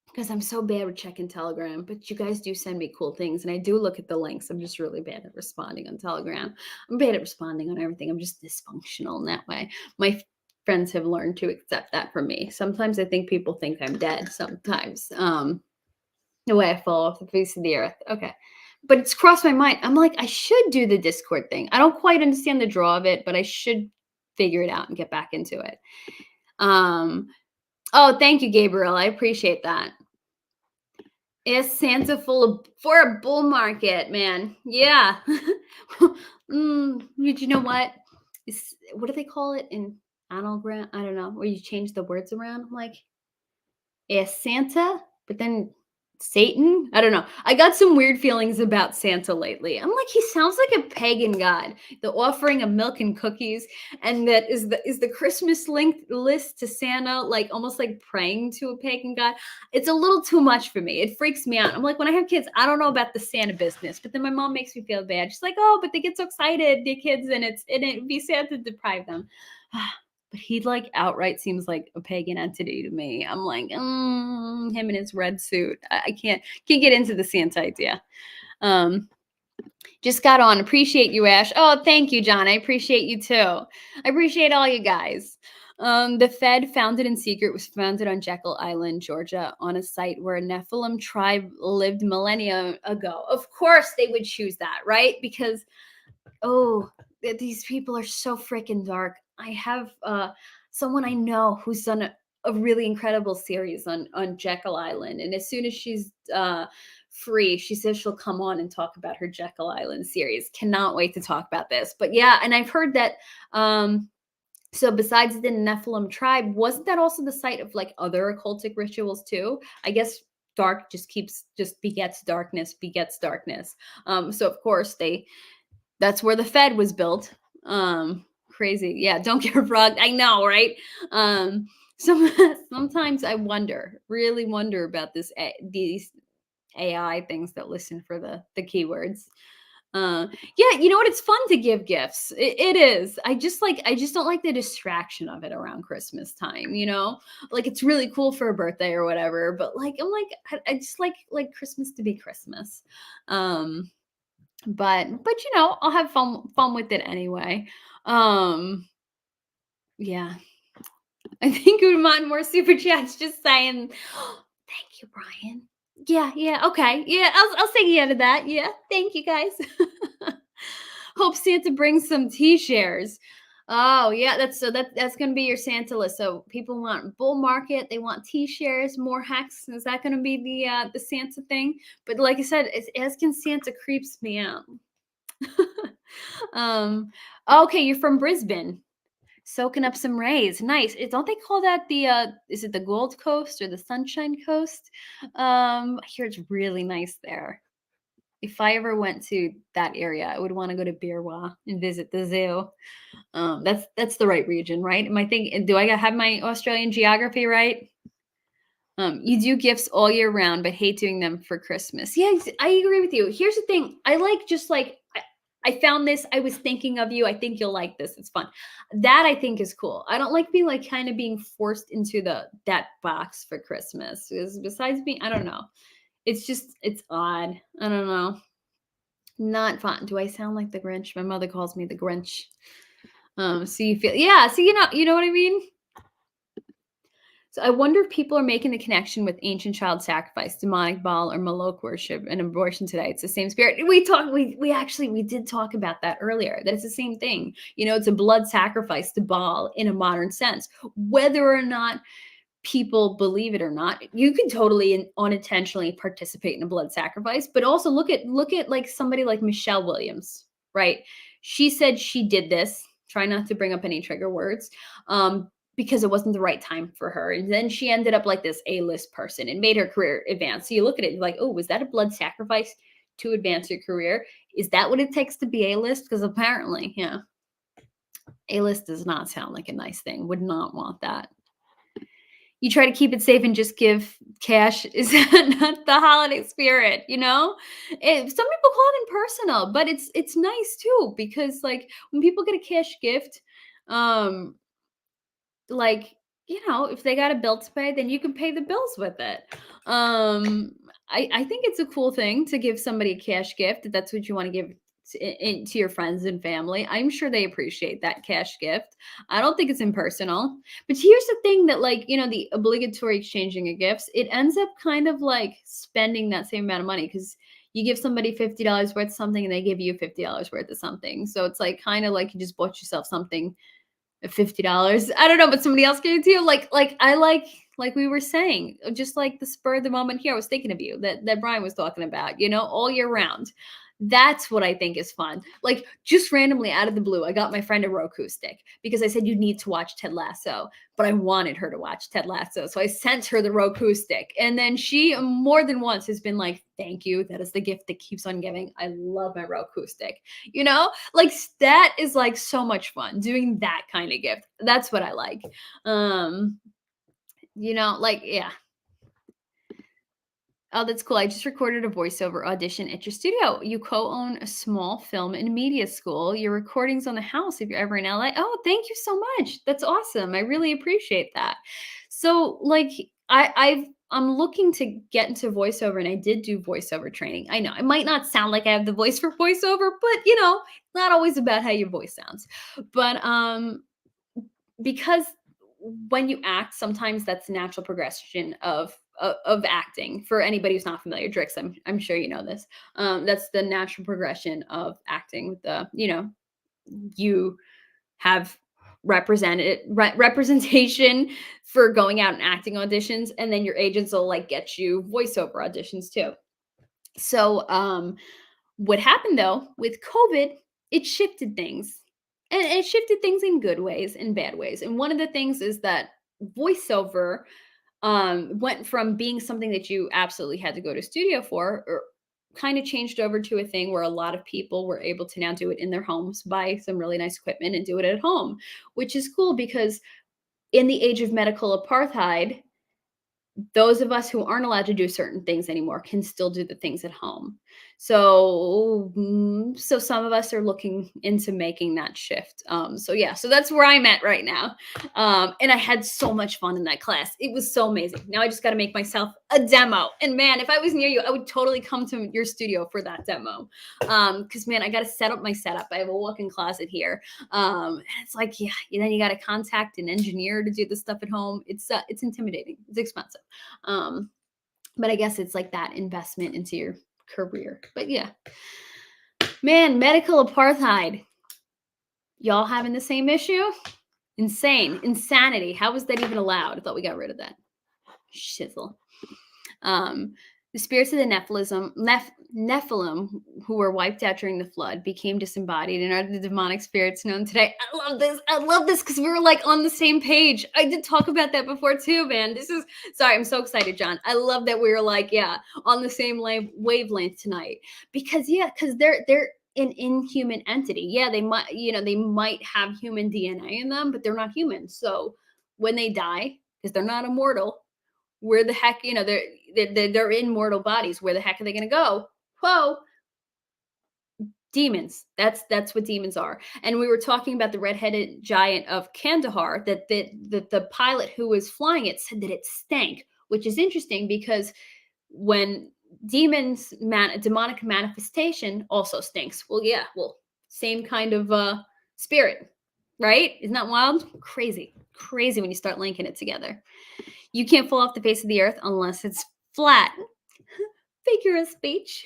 Because I'm so bad with checking Telegram, but you guys do send me cool things, and I do look at the links. I'm just really bad at responding on Telegram. I'm bad at responding on everything. I'm just dysfunctional in that way. My friends have learned to accept that from me. Sometimes I think people think I'm dead. Sometimes, the way I fall off the face of the earth. Okay, but it's crossed my mind. I'm like, I should do the Discord thing. I don't quite understand the draw of it, but I should figure it out and get back into it. Oh, thank you, Gabriel. I appreciate that. Is Santa full of for a bull market, man? Yeah. But you know what? What do they call it in anagram? I don't know. Where you change the words around. I'm like, is Santa, but then Satan? I don't know. I got some weird feelings about Santa lately. I'm like, he sounds like a pagan god. The offering of milk and cookies, and that is the Christmas list to Santa, like almost like praying to a pagan god. It's a little too much for me. It freaks me out. I'm like, when I have kids, I don't know about the Santa business, but then my mom makes me feel bad. She's like, oh, but they get so excited, the kids, and it'd be sad to deprive them. But he like outright seems like a pagan entity to me. I'm like, him in his red suit. I can't get into the Santa idea. Just got on. Appreciate you, Ash. Oh, thank you, John. I appreciate you too. I appreciate all you guys. The Fed, founded in secret, was founded on Jekyll Island, Georgia, on a site where a Nephilim tribe lived millennia ago. Of course, they would choose that, right? Because these people are so freaking dark. I have someone I know who's done a really incredible series on Jekyll Island, and as soon as she's free, she says she'll come on and talk about her Jekyll Island series. Cannot wait to talk about this. But yeah, and I've heard that so besides the Nephilim tribe, wasn't that also the site of like other occultic rituals too? I guess dark just begets darkness. So of course that's where the Fed was built. Crazy. Yeah, don't get rugged. I know, right? Sometimes I really wonder about these AI things that listen for the keywords. Yeah, you know what? It's fun to give gifts. It is. I just don't like the distraction of it around Christmas time. Like it's really cool for a birthday or whatever, but like I just like Christmas to be Christmas. But I'll have fun with it anyway. Yeah. I think we would mind more super chats just saying, thank you, Brian. Yeah, okay. Yeah, I'll say yeah to that. Yeah, thank you guys. Hope Santa brings some T-shares. Oh yeah, that's gonna be your Santa list. So people want bull market, they want T-shares, more hacks. Is that gonna be the Santa thing? But like I said, asking Santa creeps me out. Okay, you're from Brisbane. Soaking up some rays. Nice. Don't they call that is it the Gold Coast or the Sunshine Coast? I hear it's really nice there. if I ever went to that area, I would want to go to Birwa and visit the zoo. That's the right region, right? Am I thinking? Do I have my Australian geography right? You do gifts all year round, but hate doing them for Christmas. Yeah, I agree with you. Here's the thing. I like just like I found this. I was thinking of you. I think you'll like this. It's fun. That I think is cool. I don't like being like kind of being forced into that box for Christmas. Because besides me, I don't know. It's just it's odd. I don't know. Not fun. Do I sound like the Grinch? My mother calls me the Grinch. So you feel yeah. So you know what I mean. So I wonder if people are making the connection with ancient child sacrifice, demonic Baal or Moloch worship, and abortion today. It's the same spirit. We did talk about that earlier. That it's the same thing. You know, it's a blood sacrifice to Baal in a modern sense. Whether or not people believe it or not, you can totally unintentionally participate in a blood sacrifice. But also look at like somebody like Michelle Williams, right? She said she did this. Try not to bring up any trigger words. Because it wasn't the right time for her. And then she ended up like this A-list person and made her career advance. So you look at it, you're like, oh, was that a blood sacrifice to advance your career? Is that what it takes to be A-list? Because apparently, yeah, A-list does not sound like a nice thing. Would not want that. You try to keep it safe and just give cash. Is that not the holiday spirit? You know, some people call it impersonal, but it's nice too because like when people get a cash gift, um, like if they got a bill to pay, then you can pay the bills with it. I think it's a cool thing to give somebody a cash gift if that's what you want to give to your friends and family. I'm sure they appreciate that cash gift. I don't think it's impersonal. But here's the thing that like the obligatory exchanging of gifts, it ends up kind of like spending that same amount of money because you give somebody $50 worth of something and they give you $50 worth of something. So it's like kind of like you just bought yourself something $50. I don't know, but somebody else gave it to you. Like I like we were saying, just like the spur of the moment here. I was thinking of you that Brian was talking about, all year round. That's what I think is fun. Like just randomly out of the blue, I got my friend a Roku stick because I said you need to watch Ted Lasso, but I wanted her to watch Ted Lasso. So I sent her the Roku stick. And then she more than once has been like, thank you. That is the gift that keeps on giving. I love my Roku stick. Like that is like so much fun doing that kind of gift. That's what I like. Like yeah. Oh, that's cool. I just recorded a voiceover audition at your studio. You co-own a small film and media school. Your recordings on the house if you're ever in LA. Oh, thank you so much. That's awesome. I really appreciate that. So, like, I'm looking to get into voiceover, and I did do voiceover training. I know it might not sound like I have the voice for voiceover, but it's not always about how your voice sounds. But because when you act, sometimes that's the natural progression of acting. For anybody who's not familiar, Drix, I'm sure you know this. That's the natural progression of acting. You have representation for going out and acting auditions, and then your agents will like get you voiceover auditions too. So what happened though with COVID, it shifted things. And it shifted things in good ways and bad ways. And one of the things is that voiceover went from being something that you absolutely had to go to studio for, or kind of changed over to a thing where a lot of people were able to now do it in their homes, buy some really nice equipment and do it at home, which is cool because in the age of medical apartheid, those of us who aren't allowed to do certain things anymore can still do the things at home. So some of us are looking into making that shift. So that's where I'm at right now. And I had so much fun in that class. It was so amazing. Now I just got to make myself a demo. And man, if I was near you, I would totally come to your studio for that demo. Because man, I got to set up my setup. I have a walk-in closet here. And it's like, yeah, then you got to contact an engineer to do the stuff at home. It's intimidating. It's expensive. But I guess it's like that investment into your career. But yeah, man, medical apartheid. Y'all having the same issue? Insanity. How was that even allowed? I thought we got rid of that shizzle. The spirits of the Nephilim, who were wiped out during the flood, became disembodied and are the demonic spirits known today. I love this. I love this because we were like on the same page. I did talk about that before too, man. This is sorry. I'm so excited, John. I love that we were like, yeah, on the same wavelength tonight. Because yeah, because they're an inhuman entity. Yeah, they might, they might have human DNA in them, but they're not human. So when they die, because they're not immortal, where the heck, they're in mortal bodies. Where the heck are they going to go? Whoa, demons. That's what demons are. And we were talking about the red-headed giant of Kandahar. The pilot who was flying it said that it stank, which is interesting because when demonic manifestation also stinks. Well, yeah, well, same kind of spirit, right? Isn't that wild? Crazy when you start linking it together. You can't fall off the face of the earth unless it's flat. Figure of speech.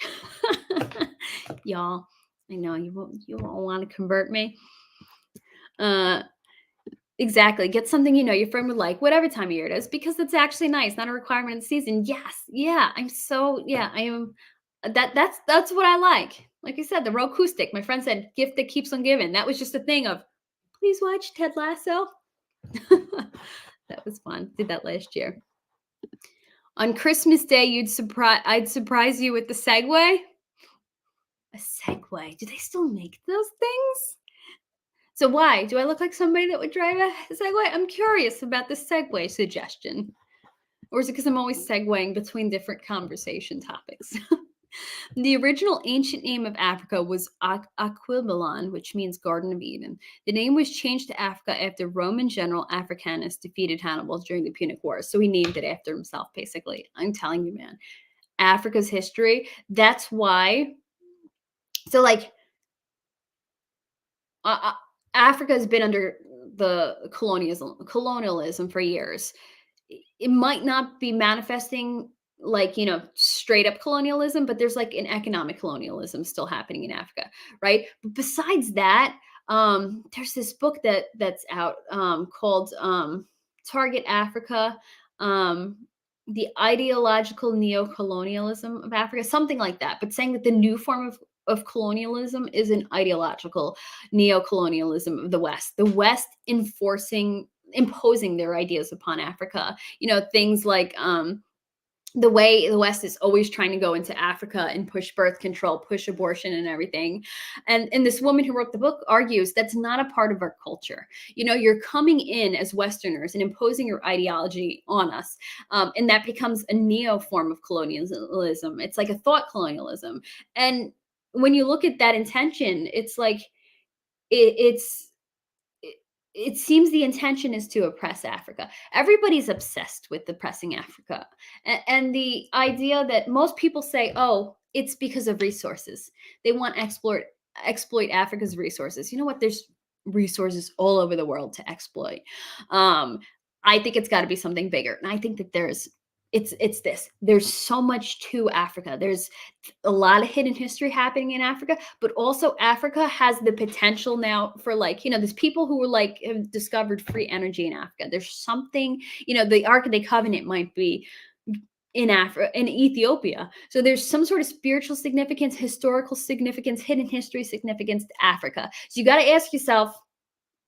Y'all, I know you won't want to convert me. Exactly. Get something your friend would like, whatever time of year it is, because it's actually nice, not a requirement of the season. Yes. Yeah. I am that's what I like. Like I said, the Roku stick. My friend said, gift that keeps on giving. That was just a thing of please watch Ted Lasso. That was fun. Did that last year. On Christmas Day, I'd surprise you with the Segway. A Segway? Do they still make those things? So why? Do I look like somebody that would drive a Segway? I'm curious about the Segway suggestion. Or is it because I'm always segueing between different conversation topics? The original ancient name of Africa was Aquibilon, which means Garden of Eden. The name was changed to Africa after Roman general Africanus defeated Hannibal during the Punic Wars. So he named it after himself, basically. I'm telling you, man. Africa's history. That's why. So, like, Africa has been under the colonialism for years. It might not be manifesting like straight up colonialism, but there's like an economic colonialism still happening in Africa, right? But besides that, there's this book that's out called Target Africa, um, the ideological neo-colonialism of Africa, something like that, but saying that the new form of colonialism is an ideological neo-colonialism of the West imposing their ideas upon Africa. Things like the way the West is always trying to go into Africa and push birth control, push abortion and everything. And this woman who wrote the book argues that's not a part of our culture. You're coming in as Westerners and imposing your ideology on us. And that becomes a neo form of colonialism. It's like a thought colonialism. And when you look at that intention, it's like, it's it seems the intention is to oppress Africa. Everybody's obsessed with oppressing Africa. And the idea that most people say, oh, it's because of resources. They want to exploit Africa's resources. You know what? There's resources all over the world to exploit. Um, I think it's got to be something bigger. And I think that it's this. There's so much to Africa. There's a lot of hidden history happening in Africa, but also Africa has the potential now for there's people who were have discovered free energy in Africa. There's something, the Ark of the Covenant might be in Africa, in Ethiopia. So there's some sort of spiritual significance, historical significance, hidden history significance to Africa. So you got to ask yourself,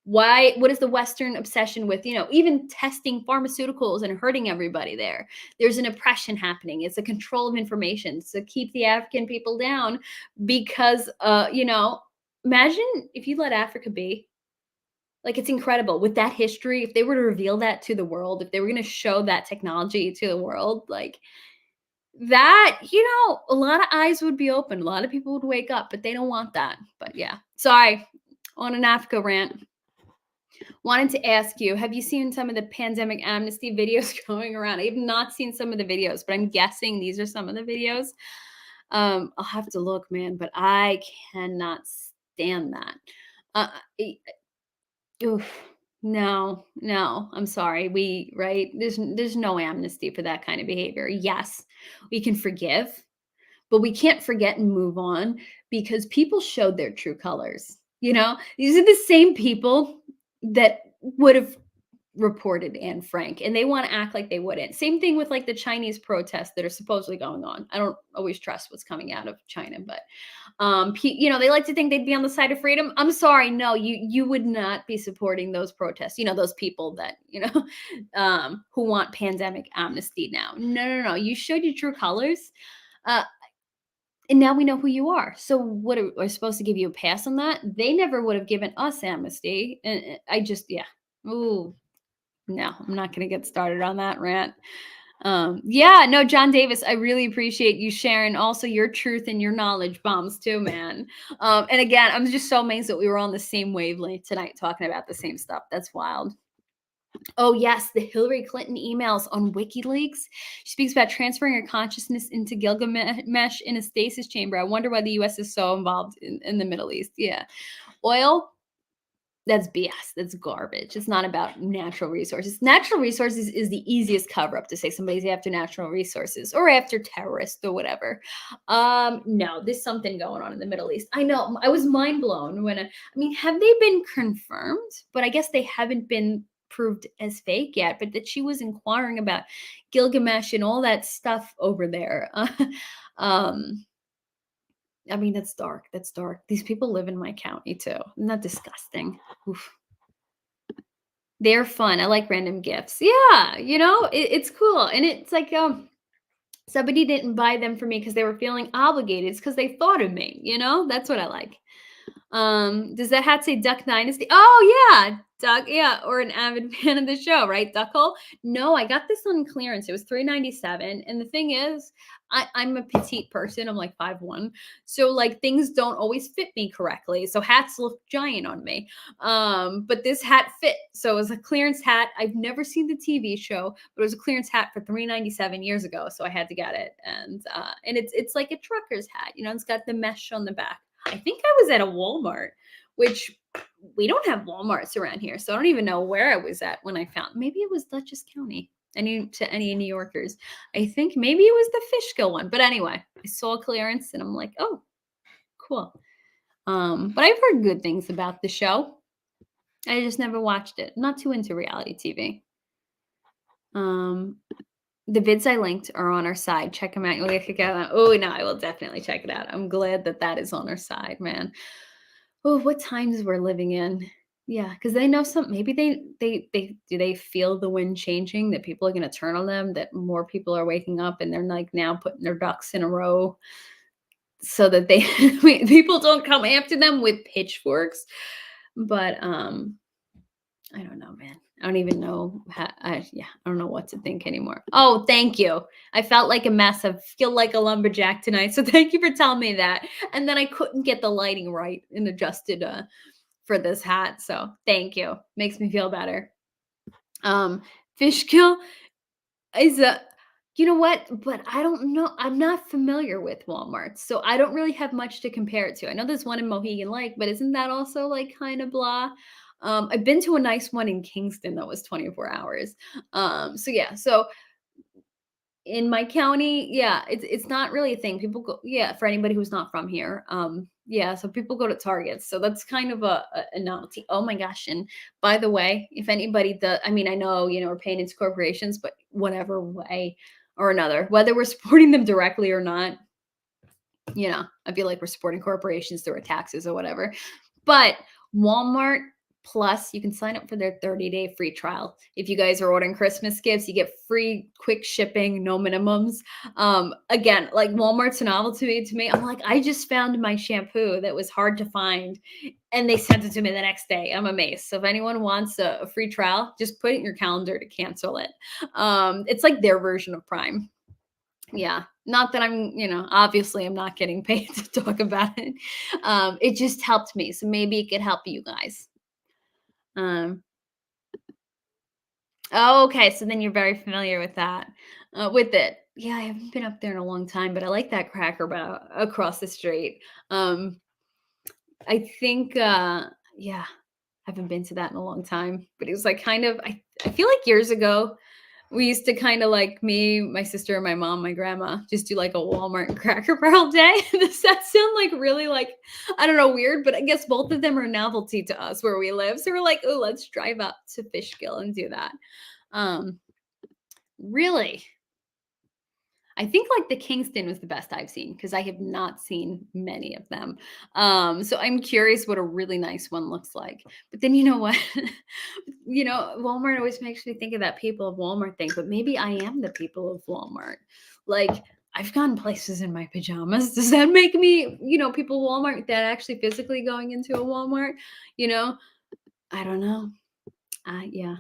what is the Western obsession with even testing pharmaceuticals and hurting everybody there? There's an oppression happening. It's a control of information to keep the African people down because imagine if you let Africa be. Like, it's incredible with that history. If they were to reveal that to the world, if they were going to show that technology to the world, like that, a lot of eyes would be open, a lot of people would wake up, but they don't want that. But yeah, sorry, on an Africa rant. Wanted to ask you, have you seen some of the pandemic amnesty videos going around? I have not seen some of the videos, but I'm guessing these are some of the videos. I'll have to look, man, but I cannot stand that. Oof, no, I'm sorry. Right? There's no amnesty for that kind of behavior. Yes, we can forgive, but we can't forget and move on because people showed their true colors. These are the same people that would have reported Anne Frank, and they want to act like they wouldn't. Same thing with like the Chinese protests that are supposedly going on. I don't always trust what's coming out of China, but they like to think they'd be on the side of freedom. I'm sorry, no, you would not be supporting those protests. Those people that who want pandemic amnesty now. No, no, no. You showed your true colors. Uh, and now we know who you are. So what are we supposed to give you a pass on that? They never would have given us amnesty. And I just, yeah. Ooh, no, I'm not going to get started on that rant. Yeah, no, John Davis, I really appreciate you sharing also your truth and your knowledge bombs too, man. And again, I'm just so amazed that we were on the same wavelength tonight talking about the same stuff. That's wild. Oh, yes, the Hillary Clinton emails on WikiLeaks. She speaks about transferring her consciousness into Gilgamesh in a stasis chamber. I wonder why the US is so involved in the Middle East. Yeah. Oil, that's BS. That's garbage. It's not about natural resources. Natural resources is the easiest cover up to say somebody's after natural resources or after terrorists or whatever. No, there's something going on in the Middle East. I know. I was mind blown when have they been confirmed? But I guess they haven't been proved as fake yet. But that she was inquiring about Gilgamesh and all that stuff over there. Um, that's dark. That's dark. These people live in my county too. Isn't that disgusting? Oof. They're fun. I like random gifts. Yeah, it's cool. And it's like somebody didn't buy them for me because they were feeling obligated. It's because they thought of me, That's what I like. Does that hat say Duck Dynasty? Oh yeah, Duck, yeah, or an avid fan of the show, right? Duckhole? No, I got this on clearance. It was $3.97. And the thing is, I'm a petite person. I'm like 5'1". So like things don't always fit me correctly. So hats look giant on me. But this hat fit. So it was a clearance hat. I've never seen the TV show, but it was a clearance hat for $3.97 years ago. So I had to get it. And it's like a trucker's hat, it's got the mesh on the back. I think I was at a Walmart, which we don't have Walmarts around here. So I don't even know where I was at when I found. Maybe it was Dutchess County. To any New Yorkers, I think maybe it was the Fishkill one. But anyway, I saw clearance and I'm like, oh, cool. But I've heard good things about the show. I just never watched it. I'm not too into reality TV. The vids I linked are on our side. Check them out. You'll get a kick out of that. Oh, no, I will definitely check it out. I'm glad that is on our side, man. Oh, what times we're living in. Yeah, because they know maybe they feel the wind changing, that people are going to turn on them, that more people are waking up and they're like now putting their ducks in a row so that people don't come after them with pitchforks. But I don't know, man. I don't even know I don't know what to think anymore. Oh, thank you. I felt like a mess. I feel like a lumberjack tonight. So thank you for telling me that. And then I couldn't get the lighting right and adjusted for this hat. So thank you. Makes me feel better. Fishkill is you know what? But I don't know. I'm not familiar with Walmart. So I don't really have much to compare it to. I know there's one in Mohegan Lake, but isn't that also like kind of blah? I've been to a nice one in Kingston that was 24 hours. So yeah, so in my county, yeah, it's not really a thing. People go, yeah, for anybody who's not from here. Yeah, so people go to Targets. So that's kind of a novelty. Oh my gosh. And by the way, if anybody does, I know, we're paying into corporations, but whatever way or another, whether we're supporting them directly or not, I feel like we're supporting corporations through our taxes or whatever. But Walmart Plus, you can sign up for their 30-day free trial. If you guys are ordering Christmas gifts, you get free quick shipping, no minimums. Again, like Walmart's a novelty to me. I'm like, I just found my shampoo that was hard to find and they sent it to me the next day. I'm amazed. So if anyone wants a free trial, just put it in your calendar to cancel it. It's like their version of Prime. Yeah, not that I'm, obviously I'm not getting paid to talk about it. It just helped me. So maybe it could help you guys. Oh, okay, so then you're very familiar with that, with it. Yeah, I haven't been up there in a long time, but I like that Cracker Barrel across the street. Um, I think, yeah, haven't been to that in a long time, but it was like kind of, I feel like years ago, We used to kind of like me, my sister, my mom, my grandma just do like a Walmart and Cracker Barrel day. Does that sound like really like, I don't know, weird? But I guess both of them are novelty to us where we live. So we're like, oh, let's drive up to Fishkill and do that. Um, really, I think like the Kingston was the best I've seen because I have not seen many of them. So I'm curious what a really nice one looks like. But then you know what? Walmart always makes me think of that people of Walmart thing, but maybe I am the people of Walmart. Like I've gone places in my pajamas. Does that make me, people of Walmart that actually physically going into a Walmart? You know, I don't know. Yeah.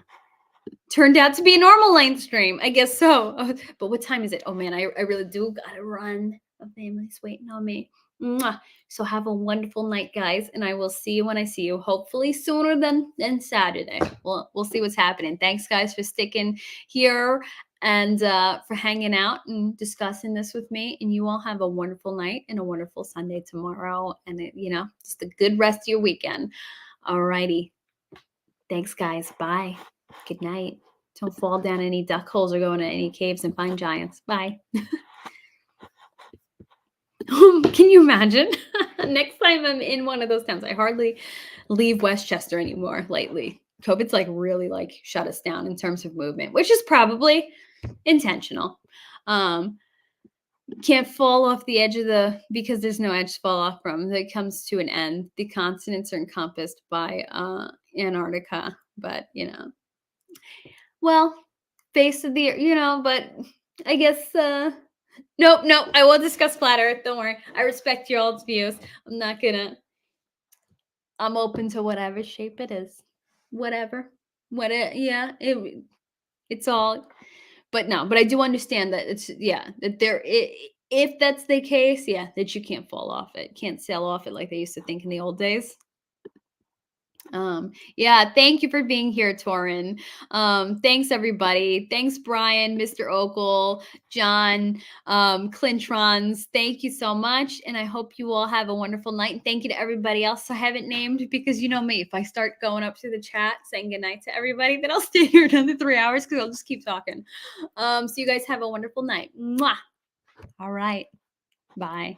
Turned out to be a normal lane stream. I guess so. But what time is it? Oh man, I really do gotta run. My family's waiting on me. Mwah. So have a wonderful night, guys, and I will see you when I see you. Hopefully sooner than Saturday. We'll see what's happening. Thanks, guys, for sticking here and for hanging out and discussing this with me. And you all have a wonderful night and a wonderful Sunday tomorrow, and just a good rest of your weekend. All righty. Thanks, guys. Bye. Good night. Don't fall down any duck holes or go into any caves and find giants. Bye. Can you imagine? Next time I'm in one of those towns, I hardly leave Westchester anymore lately. COVID's like really like shut us down in terms of movement, which is probably intentional. Can't fall off the edge because there's no edge to fall off from. It comes to an end. The continents are encompassed by Antarctica, but well, face of the but I guess nope, I will discuss flat earth. Don't worry. I respect your all's views. I'm open to whatever shape it is. Whatever. It's all but no, but I do understand that that if that's the case, that you can't fall off it. Can't sail off it like they used to think in the old days. Yeah, thank you for being here, Torin. Thanks everybody. Thanks, Brian, Mr. Okel, John, Clintrons. Thank you so much. And I hope you all have a wonderful night. And thank you to everybody else I haven't named because you know me, if I start going up to the chat saying goodnight to everybody, then I'll stay here another 3 hours because I'll just keep talking. So you guys have a wonderful night. Mwah. All right. Bye.